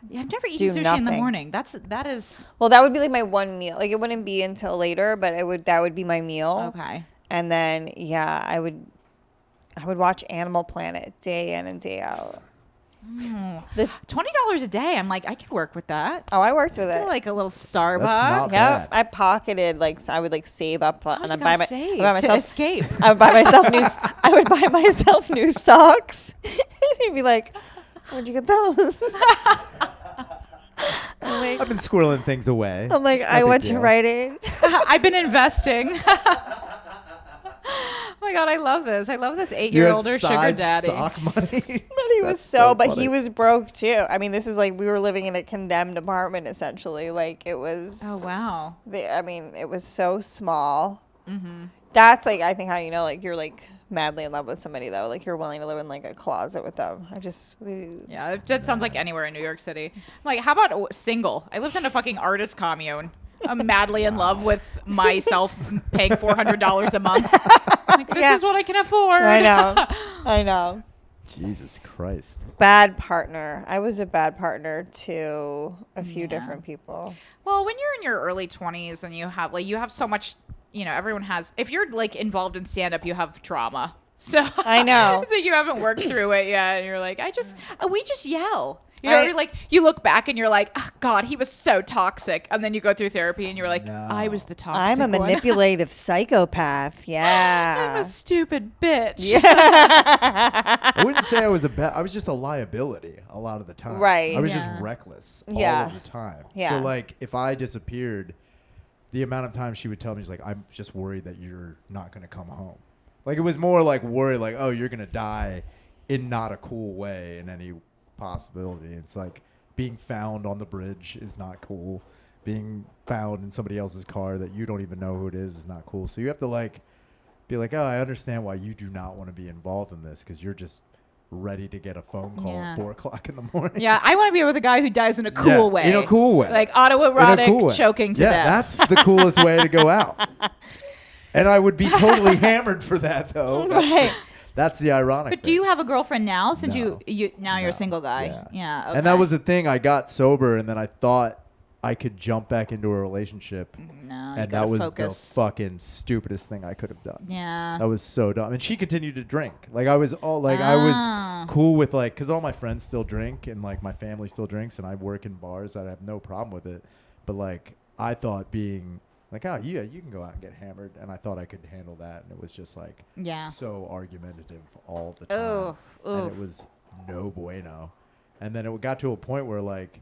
Yeah, I've never eaten Do sushi in the nothing. morning. That is well, that would be like my one meal. Like it wouldn't be until later, but that would be my meal. okay. And then yeah, I would watch Animal Planet day in and day out. The, $20 a day. I'm like, I could work with that. oh, I worked with I it. like a little Starbucks. not Yeah, bad. I pocketed like I would like save up How'd and you I'd buy gotta save I buy to myself escape. I would buy myself I would buy myself new socks. He'd be like, "Where'd you get those?" I've been squirreling things away. I'm like, I big went to deal. Rite Aid. I've been investing. Oh my god, I love this. I love this You had 8-year-older sugar side daddy. sock money. But he was That's so, but funny. he was broke too. I mean, this is like we were living in a condemned apartment essentially. Like it was. Oh wow. I mean, it was so small. That's like I think how you know like you're like madly in love with somebody though. Like you're willing to live in like a closet with them. Yeah, that sounds like anywhere in New York City. Like, how about single? I lived in a fucking artist commune. I'm madly in love with myself paying $400 a month. Like, this Yeah. is what I can afford. I know. I know. Jesus Christ. Bad partner. I was a bad partner to a few different people. Well, when you're in your early 20s and you have so much, everyone has, if you're like involved in stand up, you have trauma. So I know. it's like you haven't worked through it yet. And you're like, we just yell. You know, you're like, you look back and you're like, oh, God, he was so toxic. And then you go through therapy and you're like, No. I was the toxic I'm a one. manipulative psychopath. Yeah. I'm a stupid bitch. Yeah. I wouldn't say I was I was just a liability a lot of the time. Right. I was Yeah. just reckless all Yeah. of the time. Yeah. So like if I disappeared, the amount of time she would tell me, she's like, I'm just worried that you're not going to come home. Like it was more like worried, like, oh, you're going to die in not a cool way in any possibility. It's like being found on the bridge is not cool. Being found in somebody else's car that you don't even know who it is not cool. So you have to like be like, oh, I understand why you do not want to be involved in this because you're just ready to get a phone call at 4 o'clock in the morning. Yeah, I want to be with a guy who dies in a cool way. In a cool way. Like In a cool autoerotic way. choking to yeah, death. that's the coolest way to go out. And I would be totally hammered for that, though. That's the ironic But thing. do you have a girlfriend now? Since No. you now you're a No. single guy. Yeah. Okay. And that was the thing. I got sober, and then I thought I could jump back into a relationship. No, you And gotta that was focus. the fucking stupidest thing I could have done. Yeah. That was so dumb. And she continued to drink. Like I was I Ah. was cool with like, cause all my friends still drink and like my family still drinks and I work in bars that I have no problem with it. But like I thought being like, oh yeah, you can go out and get hammered, and I thought I could handle that, and it was just like so argumentative all the time, Oof, and oof. it was no bueno. And then it got to a point where like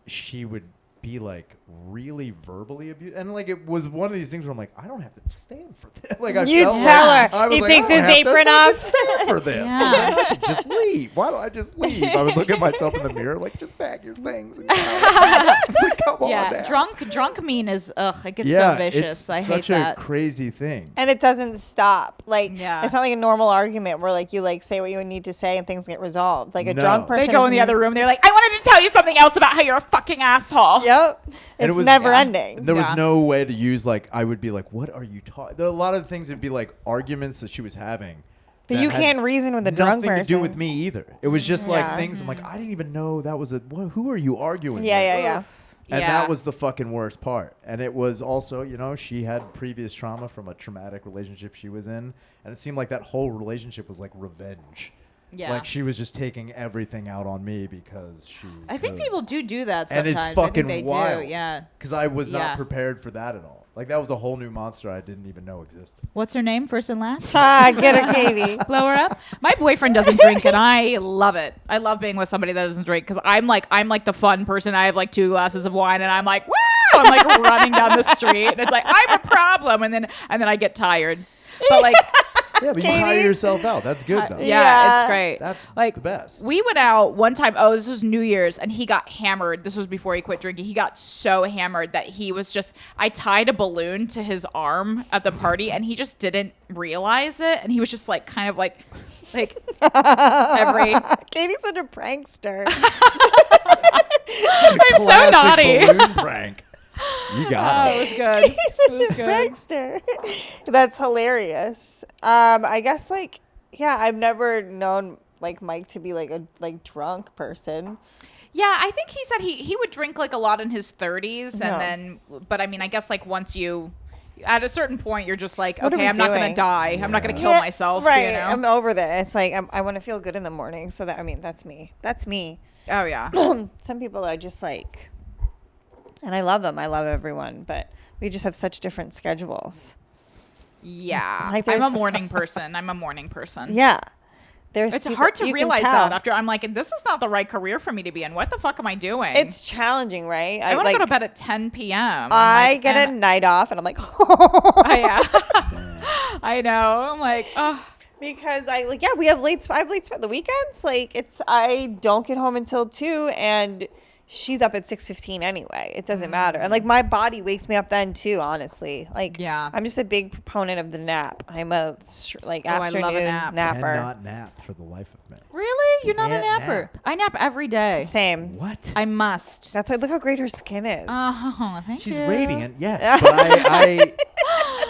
she would be like really verbally abused, and like it was one of these things where I'm like, I don't have to stand for this. Like I You felt tell like, her. I was He like, takes I don't his have to apron fucking off. stand for this. Yeah. Like, I could just leave. Why don't I just leave? I would look at myself in the mirror like, just pack your things. And go. It's like, come on Yeah. now. Drunk mean is it gets Yeah, so vicious. it's I hate such that. a crazy thing. And it doesn't stop. Like, Yeah. it's not like a normal argument where like you like say what you need to say and things get resolved. Like a No. drunk person. They go in the other room. They're like, I wanted to tell you something else about how you're a fucking asshole. Yep. And It's it was- never Yeah. ending. There was Yeah. no way to use like, I would be like, what are you talking? A lot of things would be like arguments that she was having. But that you had can't reason with a drunk nothing person. to do with me either. It was just like Yeah. things I'm like, I didn't even know that was who are you arguing with? Yeah. And Yeah. that was the fucking worst part. And it was also, you know, she had previous trauma from a traumatic relationship she was in. And it seemed like that whole relationship was like revenge. Yeah. Like she was just taking everything out on me because she. I think could. people do that And sometimes. it's fucking I think they wild. do. Yeah. Because I was Yeah. not prepared for that at all. Like that was a whole new monster I didn't even know existed. What's her name, first and last? Get her, Katie. Blow her up. My boyfriend doesn't drink, and I love it. I love being with somebody that doesn't drink because I'm like the fun person. I have like 2 glasses of wine, and I'm like, woo! I'm like running down the street, and it's like I'm a problem, and then I get tired. But like, Yeah, but you hire yourself out. That's good though. yeah, it's great. That's like the best. We went out one time. Oh, this was New Year's, and he got hammered. This was before he quit drinking. He got so hammered that he was just. I tied a balloon to his arm at the party, and he just didn't realize it, and he was just like kind of like every. Katie's such a prankster. I'm so Classic naughty. balloon prank. You got Oh, it. it was good. Katie's It such was a good. prankster. That's hilarious. I guess like I've never known like Mike to be like a drunk person. Yeah, I think he said he would drink like a lot in his 30s, Yeah. and then, but I mean, I guess like once you, at a certain point, you're just like, What are okay, we I'm not gonna doing? die. I'm not gonna kill Yeah, myself. Right. You know? I'm over that. It's like I want to feel good in the morning. So that's me. That's me. Oh yeah. Some people are just like, and I love them. I love everyone, but we just have such different schedules. Yeah. Like, I'm a there's- morning person. I'm a morning person. Yeah. There's It's people- hard to you can realize tell. that after I'm like, this is not the right career for me to be in. What the fuck am I doing? It's challenging, right? I want to go to bed at 10 p.m. I'm I like, get a and- night off, and I'm like, yeah. I know. I'm like, oh. because we have late. I have late the weekends. Like I don't get home until 2, and she's up at 6:15 anyway. It doesn't matter, and like my body wakes me up then too. Honestly, like Yeah. I'm just a big proponent of the nap. I'm a like I love a afternoon nap. napper. Cannot nap for the life of me. Really? You're not a Can't napper? nap. I nap every day. Same. What? I must. That's why look how great her skin is. Oh, thank She's you. radiant, yes, but I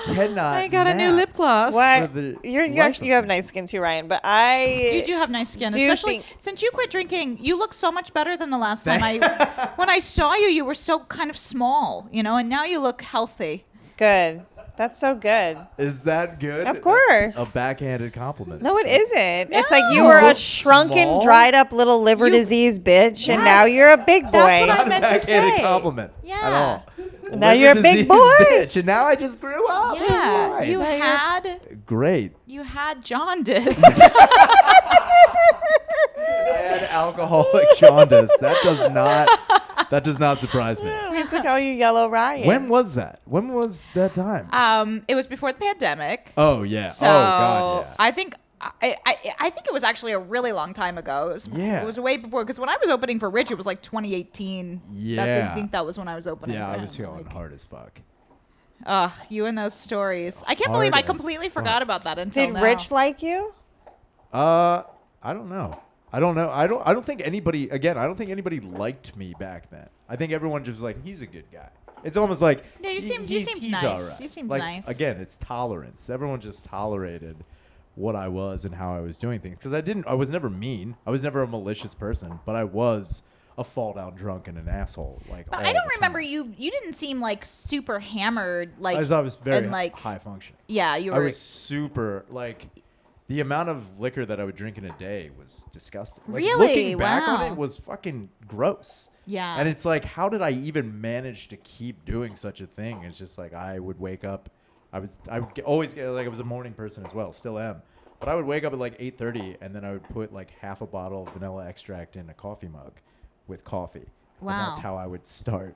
cannot. I got a new nap. lip gloss. What? For the You life actually of you have me. nice skin too, Ryan. But I You do have nice skin, Do you especially think- since you quit drinking. You look so much better than the last time when I saw you. You were so kind of small, and now you look healthy. good. That's so good. Is that good? Of course. That's a backhanded compliment. No, it isn't. It's like you were a shrunken, Small? dried up little liver disease bitch, and now you're a big boy. That's what I Not a meant to backhanded say. compliment at Yeah. all. Now you're a big Liver boy. disease Bitch, and now I just grew up. It's Yeah, fine. you Great. had jaundice. I had alcoholic jaundice. That does not surprise me. We used to call you Yellow Ryan. When was that? When was that time? It was before the pandemic. Oh yeah. So Oh god. Yeah. I think it was actually a really long time ago. It was way before, because when I was opening for Rich, it was like 2018. Yeah. I think that was when I was opening. Yeah, for I was him. feeling hard as fuck. You and those stories. I can't believe I Hard as completely fuck. forgot about that until Did now. Rich like you? I don't know. I don't think anybody. Again, I don't think anybody liked me back then. I think everyone just was like, he's a good guy. It's almost like Yeah, you seemed he's nice. all right. You seemed Like, nice. Again, it's tolerance. Everyone just tolerated what I was and how I was doing things, because I was never mean. I was never a malicious person, but I was a fall down drunk and an asshole. Like, But all I don't the remember time. you didn't seem like super hammered. Like I was very and, like, high functioning. Yeah, you I were. was super, like, the amount of liquor that I would drink in a day was disgusting. Like, Really? Looking back on Wow. it was fucking gross. Yeah. And it's like, how did I even manage to keep doing such a thing? It's just like, I would wake up. I would always get, like, I was a morning person as well, still am. But I would wake up at like 8:30, and then I would put like half a bottle of vanilla extract in a coffee mug with coffee. Wow. And that's how I would start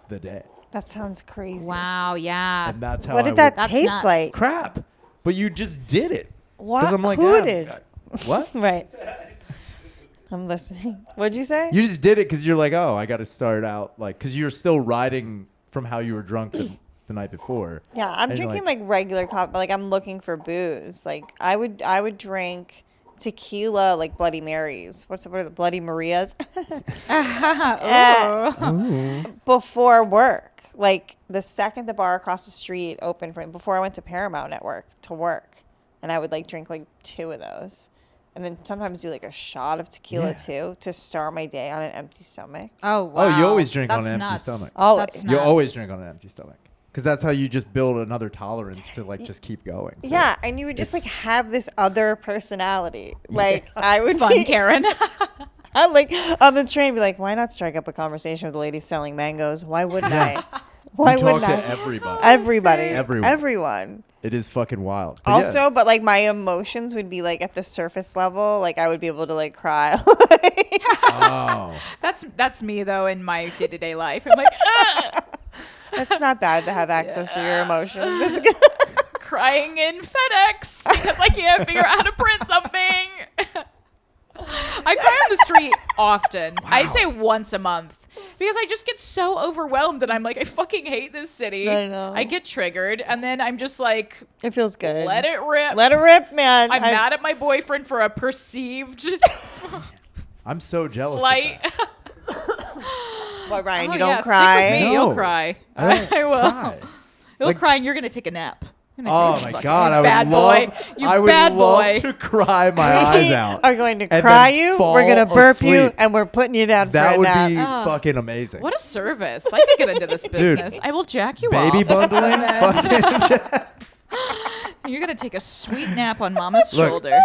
the day. That sounds crazy. Wow. Yeah. And that's how What I did that That's taste nuts. like? crap. But you just did it. What? 'Cause I'm like, Who yeah, did? What? Right. I'm listening. What'd you say? You just did it because you're like, oh, I got to start out like, because you're still riding from how you were drunk the night before. Yeah, I'm And you're drinking like regular coffee, but like I'm looking for booze. Like I would drink tequila, like Bloody Marys. What are the Bloody Marias? Oh. Before work. Like the second the bar across the street opened for me, before I went to Paramount Network to work, and I would like drink like 2 of those, and then sometimes do like a shot of tequila Yeah. too to start my day on an empty stomach. Oh wow. Oh, you always drink on That's an empty nuts. stomach. Oh, That's You nuts. always drink on an empty stomach because that's how you just build another tolerance to like just keep going. Yeah, and you would just like have this other personality. Like I would Fun, be, Karen. I'm like on the train, be like, why not strike up a conversation with the lady selling mangoes? Why wouldn't I? Why You wouldn't talk I? to everybody. Everybody, Everyone. everyone. It is fucking wild. But Also, yeah. but like my emotions would be like at the surface level. Like I would be able to like cry. Oh. That's me though in my day-to-day life. I'm like That's not bad to have access to your emotions. It's good. crying in FedEx because I can't figure out how to print something. I cry on the street often. I'd say once a month because I just get so overwhelmed and I'm like, I fucking hate this city. I know. I get triggered and then I'm just like, It feels good. let it rip. Let it rip, man. I'm mad at my boyfriend for a perceived I'm so jealous. slight. Of that. What, Ryan? Oh, You don't yeah, cry. Stick with me. No. You'll cry. I don't I will. cry. You'll Like- cry and you're gonna take a nap. You're gonna Oh take a my fucking god, I bad would love. boy. You I would bad love boy. to cry my eyes out. Are going to and cry then you. fall We're gonna burp you, asleep. and we're putting you down That for a would nap. be Oh. fucking amazing. What a service! I could get into this business. I will jack you Baby off. bundling? Fucking You're gonna take a sweet nap on Mama's Look. shoulder.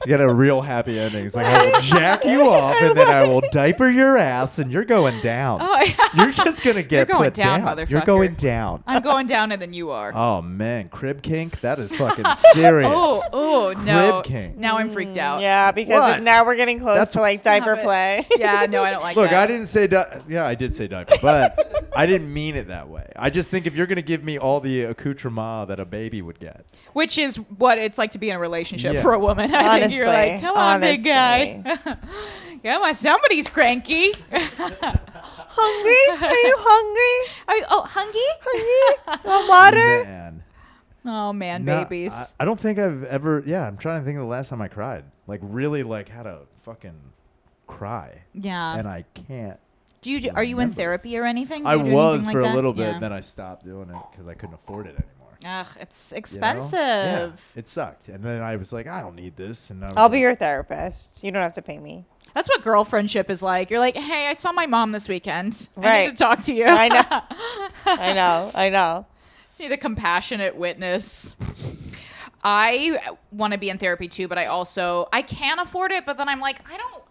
You get a real happy ending. It's like, I will jack you off, and then I will diaper your ass, and you're going down. Oh, yeah. You're just going to get You're going put down, down. motherfucker. You're going down. I'm going down and then you are. Oh, man. Crib kink? That is fucking serious. Oh no! Crib king. Now I'm freaked out. Yeah, because What? now we're getting close That's- to like Stop diaper it. play. Yeah, no, I don't like Look, that. I didn't say yeah, I did say diaper, but I didn't mean it that way. I just think if you're going to give me all the accoutrement that a baby would get. Which is what it's like to be in a relationship Yeah. for a woman. I think you're like, Honestly, come on, big guy. honestly. Come on, somebody's cranky. Hungry? Are you hungry? Hungry? Hungry? Want water? Man. Oh man, No, babies. I don't think I've ever. Yeah, I'm trying to think of the last time I cried. Like really, like had a fucking cry, Yeah. and I can't. Are you in remember. therapy or anything? Do I you do was anything for like a that? little bit, Yeah. then I stopped doing it because I couldn't afford it anymore. Ugh, it's you know? expensive. Yeah, it sucked, and then I was like, I don't need this, and I was I'll be like, your therapist. You don't have to pay me. That's what girlfriendship is like. You're like, hey, I saw my mom this weekend. I Right. need to talk to you. I know. I know. Just need a compassionate witness. I want to be in therapy too, but I can't afford it. But then I'm like,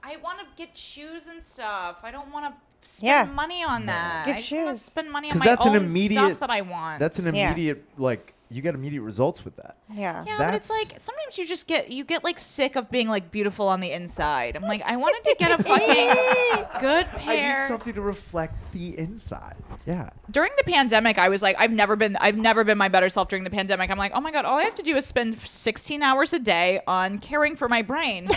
I want to get shoes and stuff. I don't want to spend money on that. Get I just shoes. want to spend money on 'Cause my that's an own immediate- stuff that I want. That's an immediate like you get immediate results with that. Yeah. Yeah, but it's like sometimes you get like sick of being like beautiful on the inside. I'm like, I wanted to get a fucking good I pair. need something to reflect the inside. Yeah. During the pandemic, I was like, I've never been my better self during the pandemic. I'm like, oh my God, all I have to do is spend 16 hours a day on caring for my brain.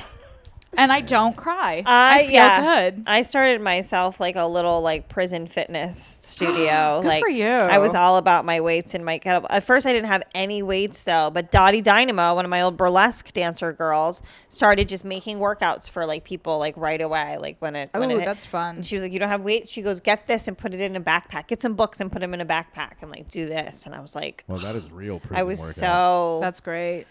And I don't cry. I feel good. I started myself like a little like prison fitness studio. Good like for you. I was all about my weights and my kettlebell. At first I didn't have any weights though, but Dottie Dynamo, one of my old burlesque dancer girls, started just making workouts for like people like right away. Like when it that's fun. And she was like, you don't have weights? She goes, get this and put it in a backpack. Get some books and put them in a backpack and like do this. And I was like, Well, that is real prison I was workout. so That's great.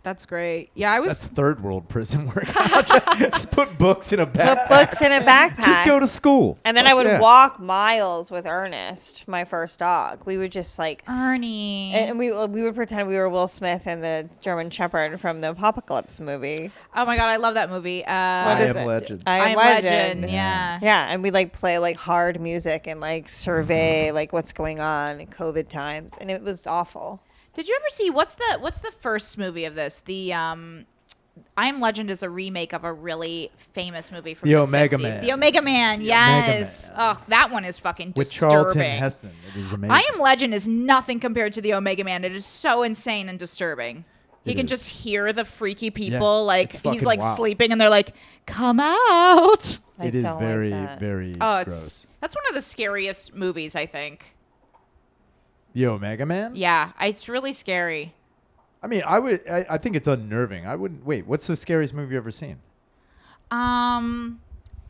That's great. Yeah, I was. That's third world prison workout. Just put books in a backpack. put books in a backpack. Just go to school. And then I would Yeah. walk miles with Ernest, my first dog. We would just like, Ernie. and we would pretend we were Will Smith and the German Shepherd from the Apocalypse movie. Oh my God, I love that movie. I is Am it? Legend. I Am Legend. Yeah. Yeah, and we like play like hard music and like survey like what's going on in COVID times, and it was awful. Did you ever see what's the first movie of this? The I Am Legend is a remake of a really famous movie from The the Omega 50s. Man. The Omega Man, The Omega yes. Man. Oh, that one is fucking With disturbing. Charlton Heston. It is amazing. I Am Legend is nothing compared to the Omega Man. It is so insane and disturbing. He It can is. just hear the freaky people, Yeah, like it's he's fucking like wild. sleeping, and they're like, "Come out!" It is don't like very, that. very Oh, gross. that's one of the scariest movies, I think. The Omega Man? Yeah, it's really scary. I mean, I think it's unnerving. I wouldn't. Wait, what's the scariest movie you've ever seen?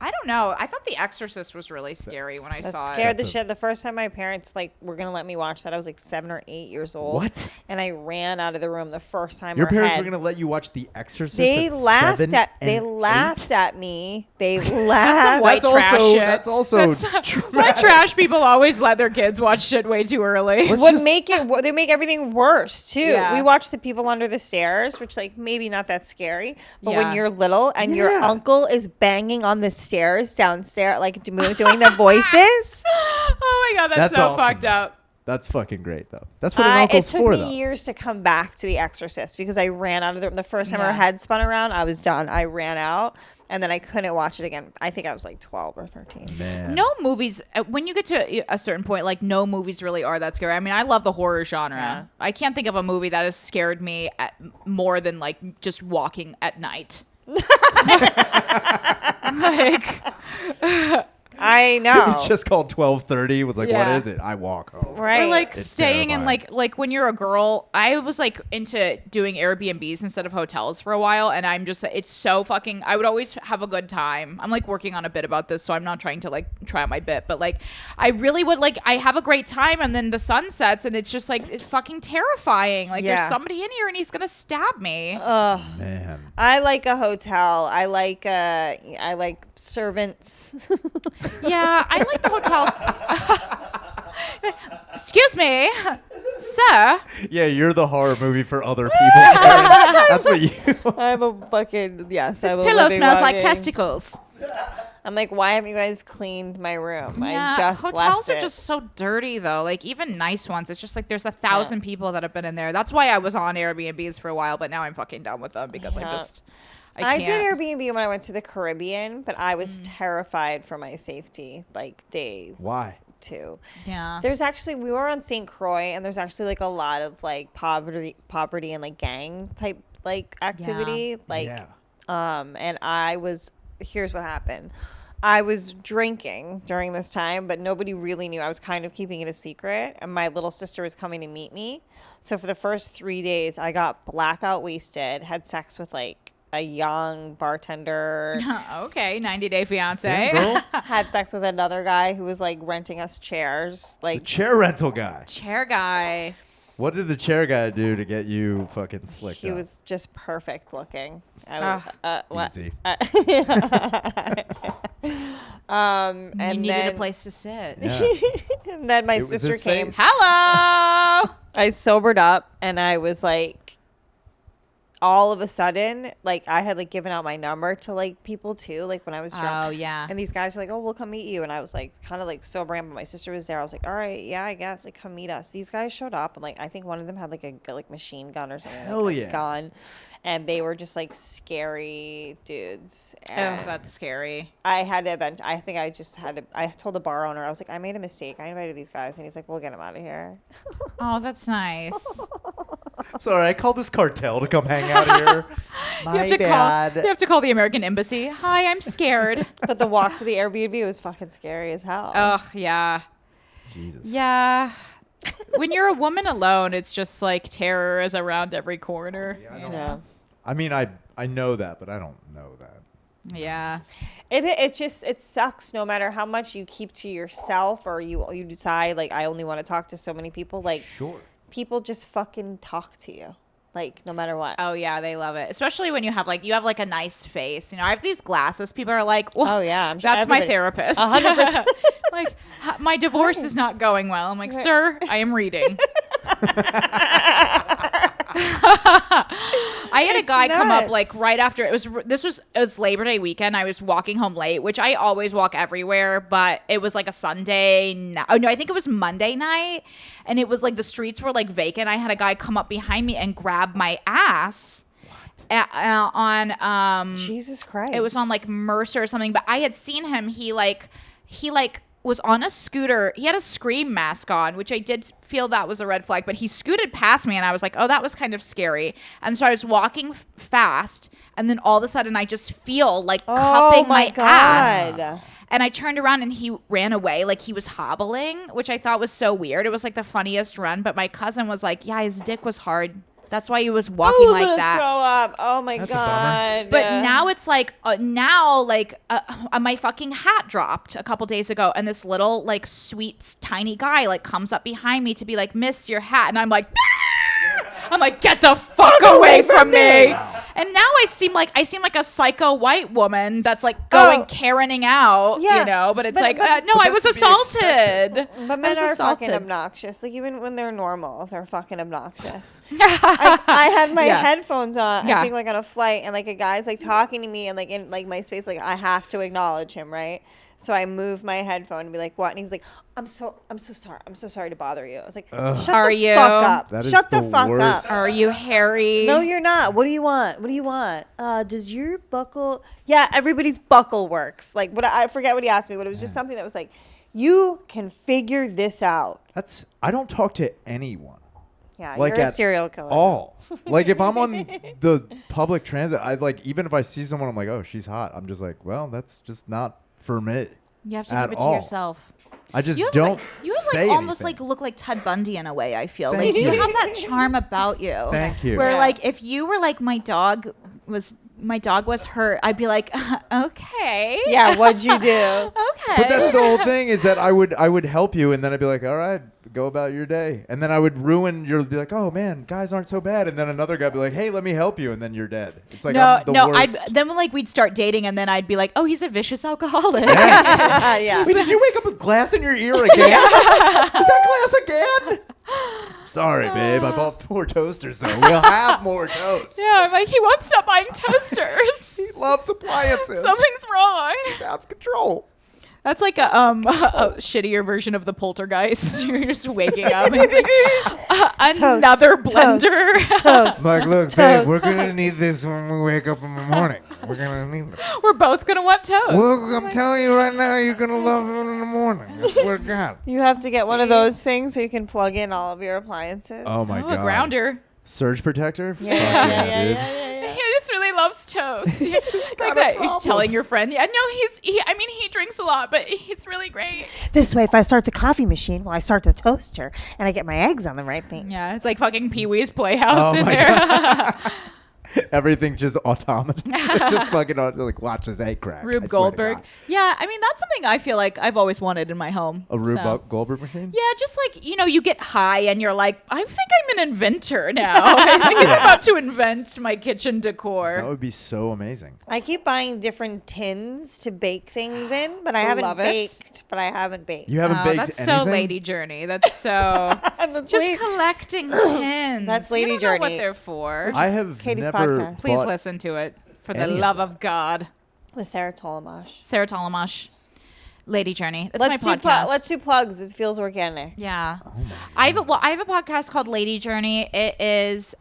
I don't know. I thought The Exorcist was really scary when I That saw scared it. the shit. The first time my parents like were gonna let me watch that, I was like 7 or 8 years old. What? And I ran out of the room the first time. Your our parents head- were gonna let you watch The Exorcist? They at laughed 7 at. and They 8? laughed at me. They laughed. White That's trash also shit. that's also White trash people always let their kids watch shit way too early. Let's Would just- make it. They make everything worse too. Yeah. We watched The People Under the Stairs, which like maybe not that scary, but Yeah. when you're little and your Yeah. uncle is banging on the stairs downstairs, like doing the voices. Oh my God, that's That's so awesome. fucked up. That's fucking great though. That's what an It uncle's took for me though. years to come back to The Exorcist because I ran out of the first time Yeah. her head spun around. I was done. I ran out, and then I couldn't watch it again. I think I was like 12 or 13. Man. No movies, when you get to a certain point, like no movies really are that scary. I mean, I love the horror genre. Yeah. I can't think of a movie that has scared me more than like just walking at night. Like, I know. It's just called 12:30. Was like, what Yeah. is it? I walk home. Right. or like It's staying in terrifying. like when you're a girl, I was like into doing Airbnbs instead of hotels for a while, and I'm just it's so fucking. I would always have a good time. I'm like working on a bit about this, so I'm not trying to like try out my bit, but like I really would like I have a great time, and then the sun sets, and it's just like it's fucking terrifying. Like Yeah. there's somebody in here, and he's gonna stab me. Man. I like a hotel. I like servants. Yeah, I like the hotel. Excuse me, sir. Yeah, you're the horror movie for other people. That's what you. I'm a fucking yes. This I'm a pillow living, smells like walking- testicles. I'm like, why haven't you guys cleaned my room? Yeah, I just hotels left are it. just so dirty though. Like even nice ones, it's just like there's 1,000 people that have been in there. That's why I was on Airbnbs for a while, but now I'm fucking done with them because Yeah. I I can't. did Airbnb when I went to the Caribbean, but I was terrified for my safety, like day Why? 2. Yeah. There's actually we were on St. Croix, and there's actually like a lot of like poverty and like gang type like activity, like Yeah. and here's what happened. I was drinking during this time, but nobody really knew. I was kind of keeping it a secret, and my little sister was coming to meet me. So for the first 3 days, I got blackout wasted, had sex with like a young bartender, Okay, 90 Day Fiance. Damn, girl. had sex with another guy who was like renting us chairs. The Like chair rental guy. Chair guy. What did the chair guy do to get you fucking slicked He up? was just perfect looking. I was, Easy. and You needed then, a place to sit. Yeah. and then my It was sister his came. face. Hello. I sobered up and I was like, all of a sudden, like I had like given out my number to like people too, like when I was drunk. Oh yeah. And these guys were like, "Oh, we'll come meet you." And I was like, kind of like sobering, but my sister was there. I was like, "All right, yeah, I guess, like, come meet us." These guys showed up, and like I think one of them had like a like machine gun or something. Hell like, yeah. a gun, and they were just like scary dudes. Oh, And that's scary. I had to. I think I just had to. I told the bar owner, I was like, "I made a mistake. I invited these guys," and he's like, "We'll get them out of here." Oh, that's nice. Sorry, I called this cartel to come hang out here. My You have to bad. call. You have to call the American embassy. Hi, I'm scared. But the walk to the Airbnb was fucking scary as hell. Ugh, yeah, Jesus. yeah. When you're a woman alone, it's just like terror is around every corner. You know? I mean, I know that, but I don't know that. Yeah. It sucks no matter how much you keep to yourself or you decide like I only want to talk to so many people, like Sure. people just fucking talk to you, like no matter what. Oh yeah, they love it. Especially when you have like a nice face. You know, I have these glasses. People are like, "Well, Oh, yeah, I'm sure that's my everybody- therapist." 100%. Like, my divorce is not going well. I'm like, "Sir, I am reading." I had a guy come up like right after it was Labor Day weekend. I was walking home late, which I always walk everywhere, but it was like a Sunday. Oh no, I think it was Monday night, and it was like the streets were like vacant. I had a guy come up behind me and grab my ass. On Jesus Christ. it was on like Mercer or something, but I had seen him. He was on a scooter. He had a Scream mask on, which I did feel that was a red flag, but he scooted past me and I was like, oh, that was kind of scary. And so I was walking fast, and then all of a sudden I just feel like cupping my ass. And I turned around and he ran away, like he was hobbling, which I thought was so weird. It was like the funniest run, but my cousin was like, yeah, his dick was hard. That's why he was walking I'm like gonna that. Throw up. Oh my That's a bummer. god. But now it's like my fucking hat dropped a couple days ago, and this little like sweet tiny guy like comes up behind me to be like, "Miss, your hat," and I'm like, "Ah!" I'm like, "Get the fuck away from me!" And now I seem like a psycho white woman that's like going Karening out, Yeah. you know. But it's But- like, but- no, but I was that's to be assaulted. But I men was are assaulted. fucking obnoxious. Like even when they're normal, they're fucking obnoxious. I had my Yeah. headphones on. Yeah. I think like on a flight, and like a guy's like talking to me, and like in like my space, like I have to acknowledge him, right? So I move my headphone and be like, "What?" And he's like, I'm so sorry. I'm so sorry to bother you." I was like, "Shut Are the you? fuck up. That is Shut the the fuck worst. up." Are you Harry? No, you're not. What do you want? What do you want? Does your buckle? Yeah, everybody's buckle works. Like, what? I forget what he asked me, but it was just something that was like, you can figure this out. I don't talk to anyone. Yeah, Like you're a at serial killer. all. Like if I'm on the public transit, I like even if I see someone, I'm like, oh, she's hot. I'm just like, well, that's just not for me. You have to at keep it to all. yourself. I just You have don't you have say like almost anything. like look like Ted Bundy in a way. I feel Thank like you you. have that charm about you. Thank you. Where Yeah. like if you were like my dog was hurt, I'd be like, okay. Yeah, what'd you do? Okay. But that's the whole thing is that I would help you, and then I'd be like, all right, go about your day, and then I would ruin your be like, oh man, guys aren't so bad, and then another guy would be like, hey, let me help you, and then you're dead. It's like I'm the worst. then like we'd start dating, and then I'd be like, oh, he's a vicious alcoholic. Yeah. Wait, did you wake up with glass in your ear again? Is that glass again? Sorry, babe. I bought 4 toasters, though. We'll have more toast. Yeah, I'm like, he won't stop buying toasters. He loves appliances. Something's wrong. He's out of control. That's like a shittier version of the poltergeist. You're just waking up and it's like another blender. Toast. Like, look, Toast. babe, we're gonna need this when we wake up in the morning. We're gonna need it. We're both gonna want toast. Well, I'm telling you right now, you're gonna love it in the morning. I swear to God. You have to get one of those things so you can plug in all of your appliances. Oh my Oh, god. a grounder. Surge protector? Yeah, Fuck yeah, dude. yeah. He just really loves toast. like got a that. problem. Telling your friend, yeah, no, he drinks a lot, but he's really great. This way, if I start the coffee machine, well, I start the toaster, and I get my eggs on the right thing. Yeah, it's like fucking Pee Wee's Playhouse Oh in my there. Everything just automaton. Just fucking like watch his egg crack. I swear Rube to Goldberg. God. Yeah, I mean that's something I feel like I've always wanted in my home. A Rube so. Goldberg machine? Yeah, just like, you get high and you're like, I think I'm an inventor now. I think I'm about to invent my kitchen decor. That would be so amazing. I keep buying different tins to bake things in, but I haven't Love it. baked. But I haven't baked. You haven't baked that's anything? so Lady Journey. That's so That's just late. collecting tins. That's You Lady don't know what Journey. they're for. I have Katie's never podcast. Please bought listen to it for the any of love of God. With Sarah Tolomash. Sarah Talamash, Lady Journey. That's my do podcast. let's do plugs. It feels organic. Yeah. I have a podcast called Lady Journey. It is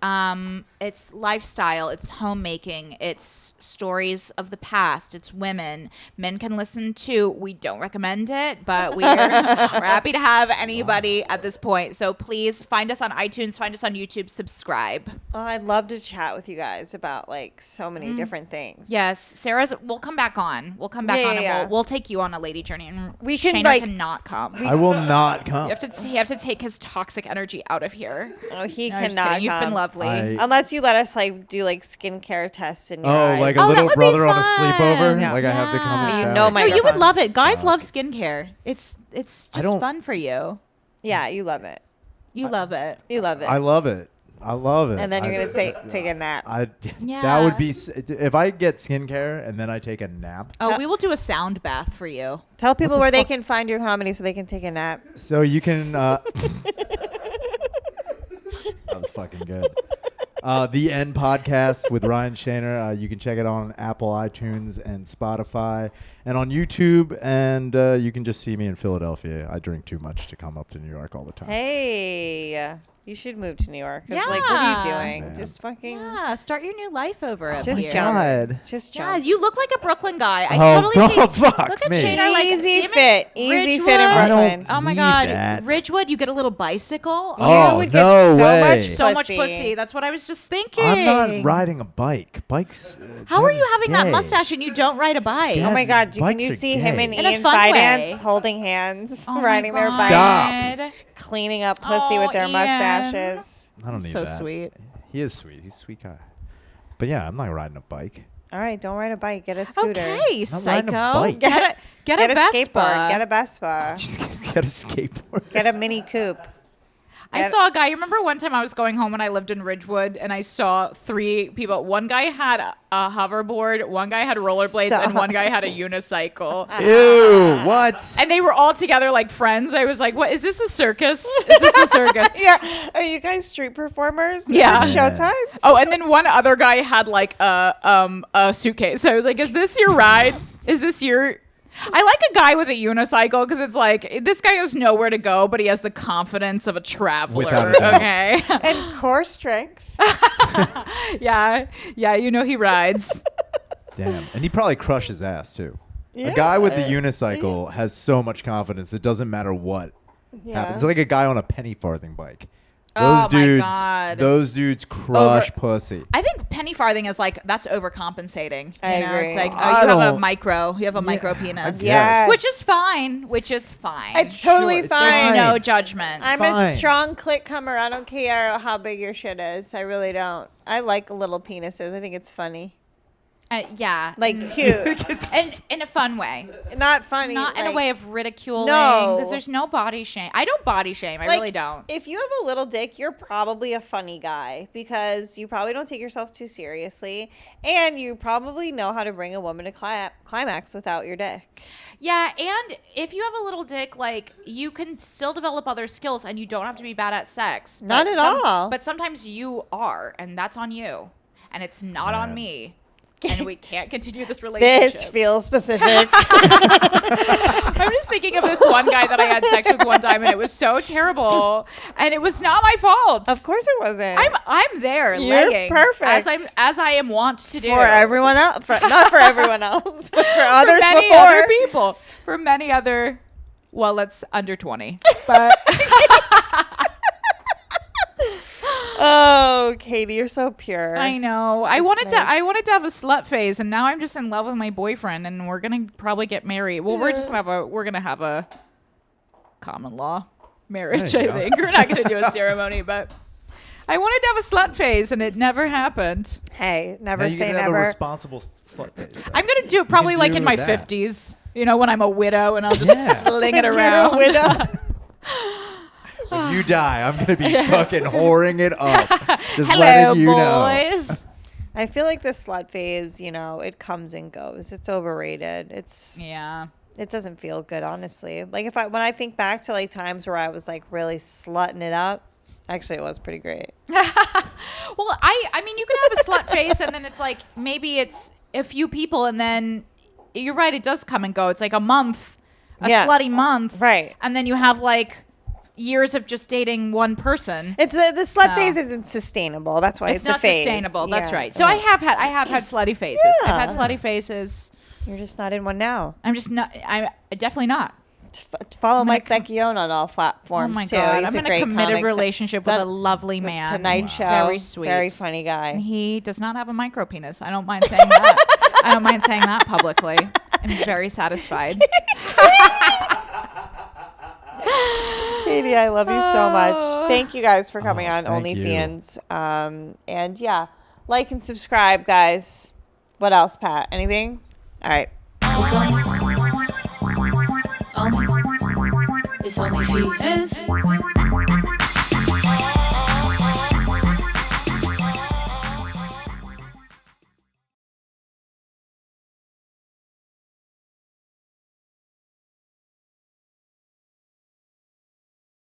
it's lifestyle, it's homemaking, it's stories of the past, it's women. Men can listen too. We don't recommend it, but we're happy to have anybody at this point. So please find us on iTunes, find us on YouTube, subscribe. Oh, I'd love to chat with you guys about like so many different things. Yes, we'll come back on. We'll come back Yeah, on yeah, and yeah. we'll take you on a Lady Journey. And We can, Shayna like- cannot come. I will not come. You have to take his toxic energy out of here. Oh, he No, just cannot. kidding. You've been lovely. Unless you let us like do like skincare tests in your Oh, eyes. like a Oh, that little would be brother on a fun. sleepover? Yeah. Like I have to come Yeah. and You back? know my- No, you would microphones. love it. Guys love skincare. It's I just don't- fun for you. Yeah, you love it. You love it. You love it. I love it. I love it. and then you're I- gonna take a nap. Yeah. That would be if I get skincare and then I take a nap. Oh, we will do a sound bath for you. Tell people the where they fuck? can find your comedy so they can take a nap. So you can. That was fucking good. The End Podcast with Ryan Shaner. You can check it on Apple, iTunes, and Spotify, and on YouTube. And you can just see me in Philadelphia. I drink too much to come up to New York all the time. Hey, you should move to New York. It's like, what are you Yeah. doing? Man. Just fucking, Yeah, start your new life over up Just here. jump. God. just Yeah, jump. you look like a Brooklyn guy. I Oh, totally see. don't fuck Look at me. Shayna, like Easy see him in fit. Easy fit in Ridgewood. I don't Brooklyn. Oh my need God, that. Ridgewood, you get a little bicycle. Oh, You would get no so way. much So much pussy. pussy. That's what I was just thinking. I'm not riding a bike. Bikes. How are you having that gay. mustache and you don't ride a bike? Yeah. Oh my God! Can Bikes you are see him gay. and In a Ian fun Fidance way. holding hands, Oh my riding their bike, Stop. cleaning up pussy with their Ian. mustaches? I don't need So that. sweet. He is sweet. He's a sweet guy. But yeah, I'm not riding a bike. All right, don't ride a bike. Get a scooter. Okay, I'm riding a psycho. bike. Get a Vespa. skateboard. Get a Vespa. Just get a skateboard. Get a mini coupe. I saw a guy. You remember one time I was going home and I lived in Ridgewood and I saw 3 people. One guy had a hoverboard, one guy had rollerblades, and one guy had a unicycle. Ew, what? And they were all together like friends. I was like, "What is this? A circus? Is this a circus?" Yeah. Are you guys street performers? Yeah. Is it showtime? Oh, and then one other guy had like a suitcase. I was like, "Is this your ride? Is this your?" I like a guy with a unicycle because it's like this guy has nowhere to go, but he has the confidence of a traveler. Without a doubt. Okay. And core strength. Yeah, he rides. Damn. And he probably crushes ass too. Yeah. A guy with a unicycle has so much confidence. It doesn't matter what happens. It's like a guy on a penny farthing bike. Oh my God. Those dudes crush Over- pussy. I think penny farthing is like that's overcompensating. I You know, agree. it's like I you have a don't- micro, micro I penis, guess. Yes. which is fine. It's totally Sure, it's fine. There's fine. no judgment. I'm fine. a strong clit comer. I don't care how big your shit is. I really don't. I like little penises. I think it's funny. Yeah, Like cute. and in a fun way, Not funny. not in a like- way of ridiculing. No. Because there's no body shame. I don't body shame. I like, really don't. If you have a little dick, you're probably a funny guy because you probably don't take yourself too seriously, and you probably know how to bring a woman to climax without your dick. Yeah, and if you have a little dick, like you can still develop other skills, and you don't have to be bad at sex. Not But at all. But sometimes you are, and that's on you, and it's not on Man. me. And we can't continue this relationship. This feels specific. I'm just thinking of this one guy that I had sex with one time, and it was so terrible, and it was not my fault. Of course, it wasn't. I'm there, You're laying perfect. as I am wont to do for everyone else, not for everyone else, but for for others many before. other people, for many other. Well, it's under 20, but Oh, Katie, you're so pure. I know. I That's wanted nice. to have a slut phase, and now I'm just in love with my boyfriend, and we're gonna probably get married. Well, we're just gonna have a common law marriage. There you I go. think we're not gonna do a ceremony, but I wanted to have a slut phase, and it never happened. Hey, Now never you say can have a never. responsible slut phase. I'm gonna do it probably can like do in my that. 50s. You know, when I'm a widow, and I'll just Yeah. sling it You're a around. widow. When you die, I'm gonna be fucking whoring it up. Just Hello, letting you know. boys. I feel like the slut phase, you know, it comes and goes. It's overrated. Yeah. It doesn't feel good, honestly. Like when I think back to like times where I was like really slutting it up, actually it was pretty great. Well, I mean, you can have a slut phase, and then it's like maybe it's a few people, and then you're right, it does come and go. It's like a month, a Yeah. slutty month, Right. And then you have like years of just dating one person. It's the slut So- phase isn't sustainable. That's why it's It's not a phase. sustainable. That's Yeah. right. So I have had slutty phases. I've had Yeah. slutty phases. You're just not in one now. I'm just not. I'm definitely not. Follow gonna Mike Vecchione on all Oh platforms my too. god! He's I'm in a great committed comic. relationship with The- a lovely the man. Tonight Show. Very sweet. Very funny guy. And he does not have a micro penis. I don't mind saying that. I don't mind saying that publicly. I'm very satisfied. Katie, I love you so much. Thank you guys for coming on thank you. OnlyFeehans. And yeah, like and subscribe, guys. What else, Pat? Anything? All right. It's only Feehans.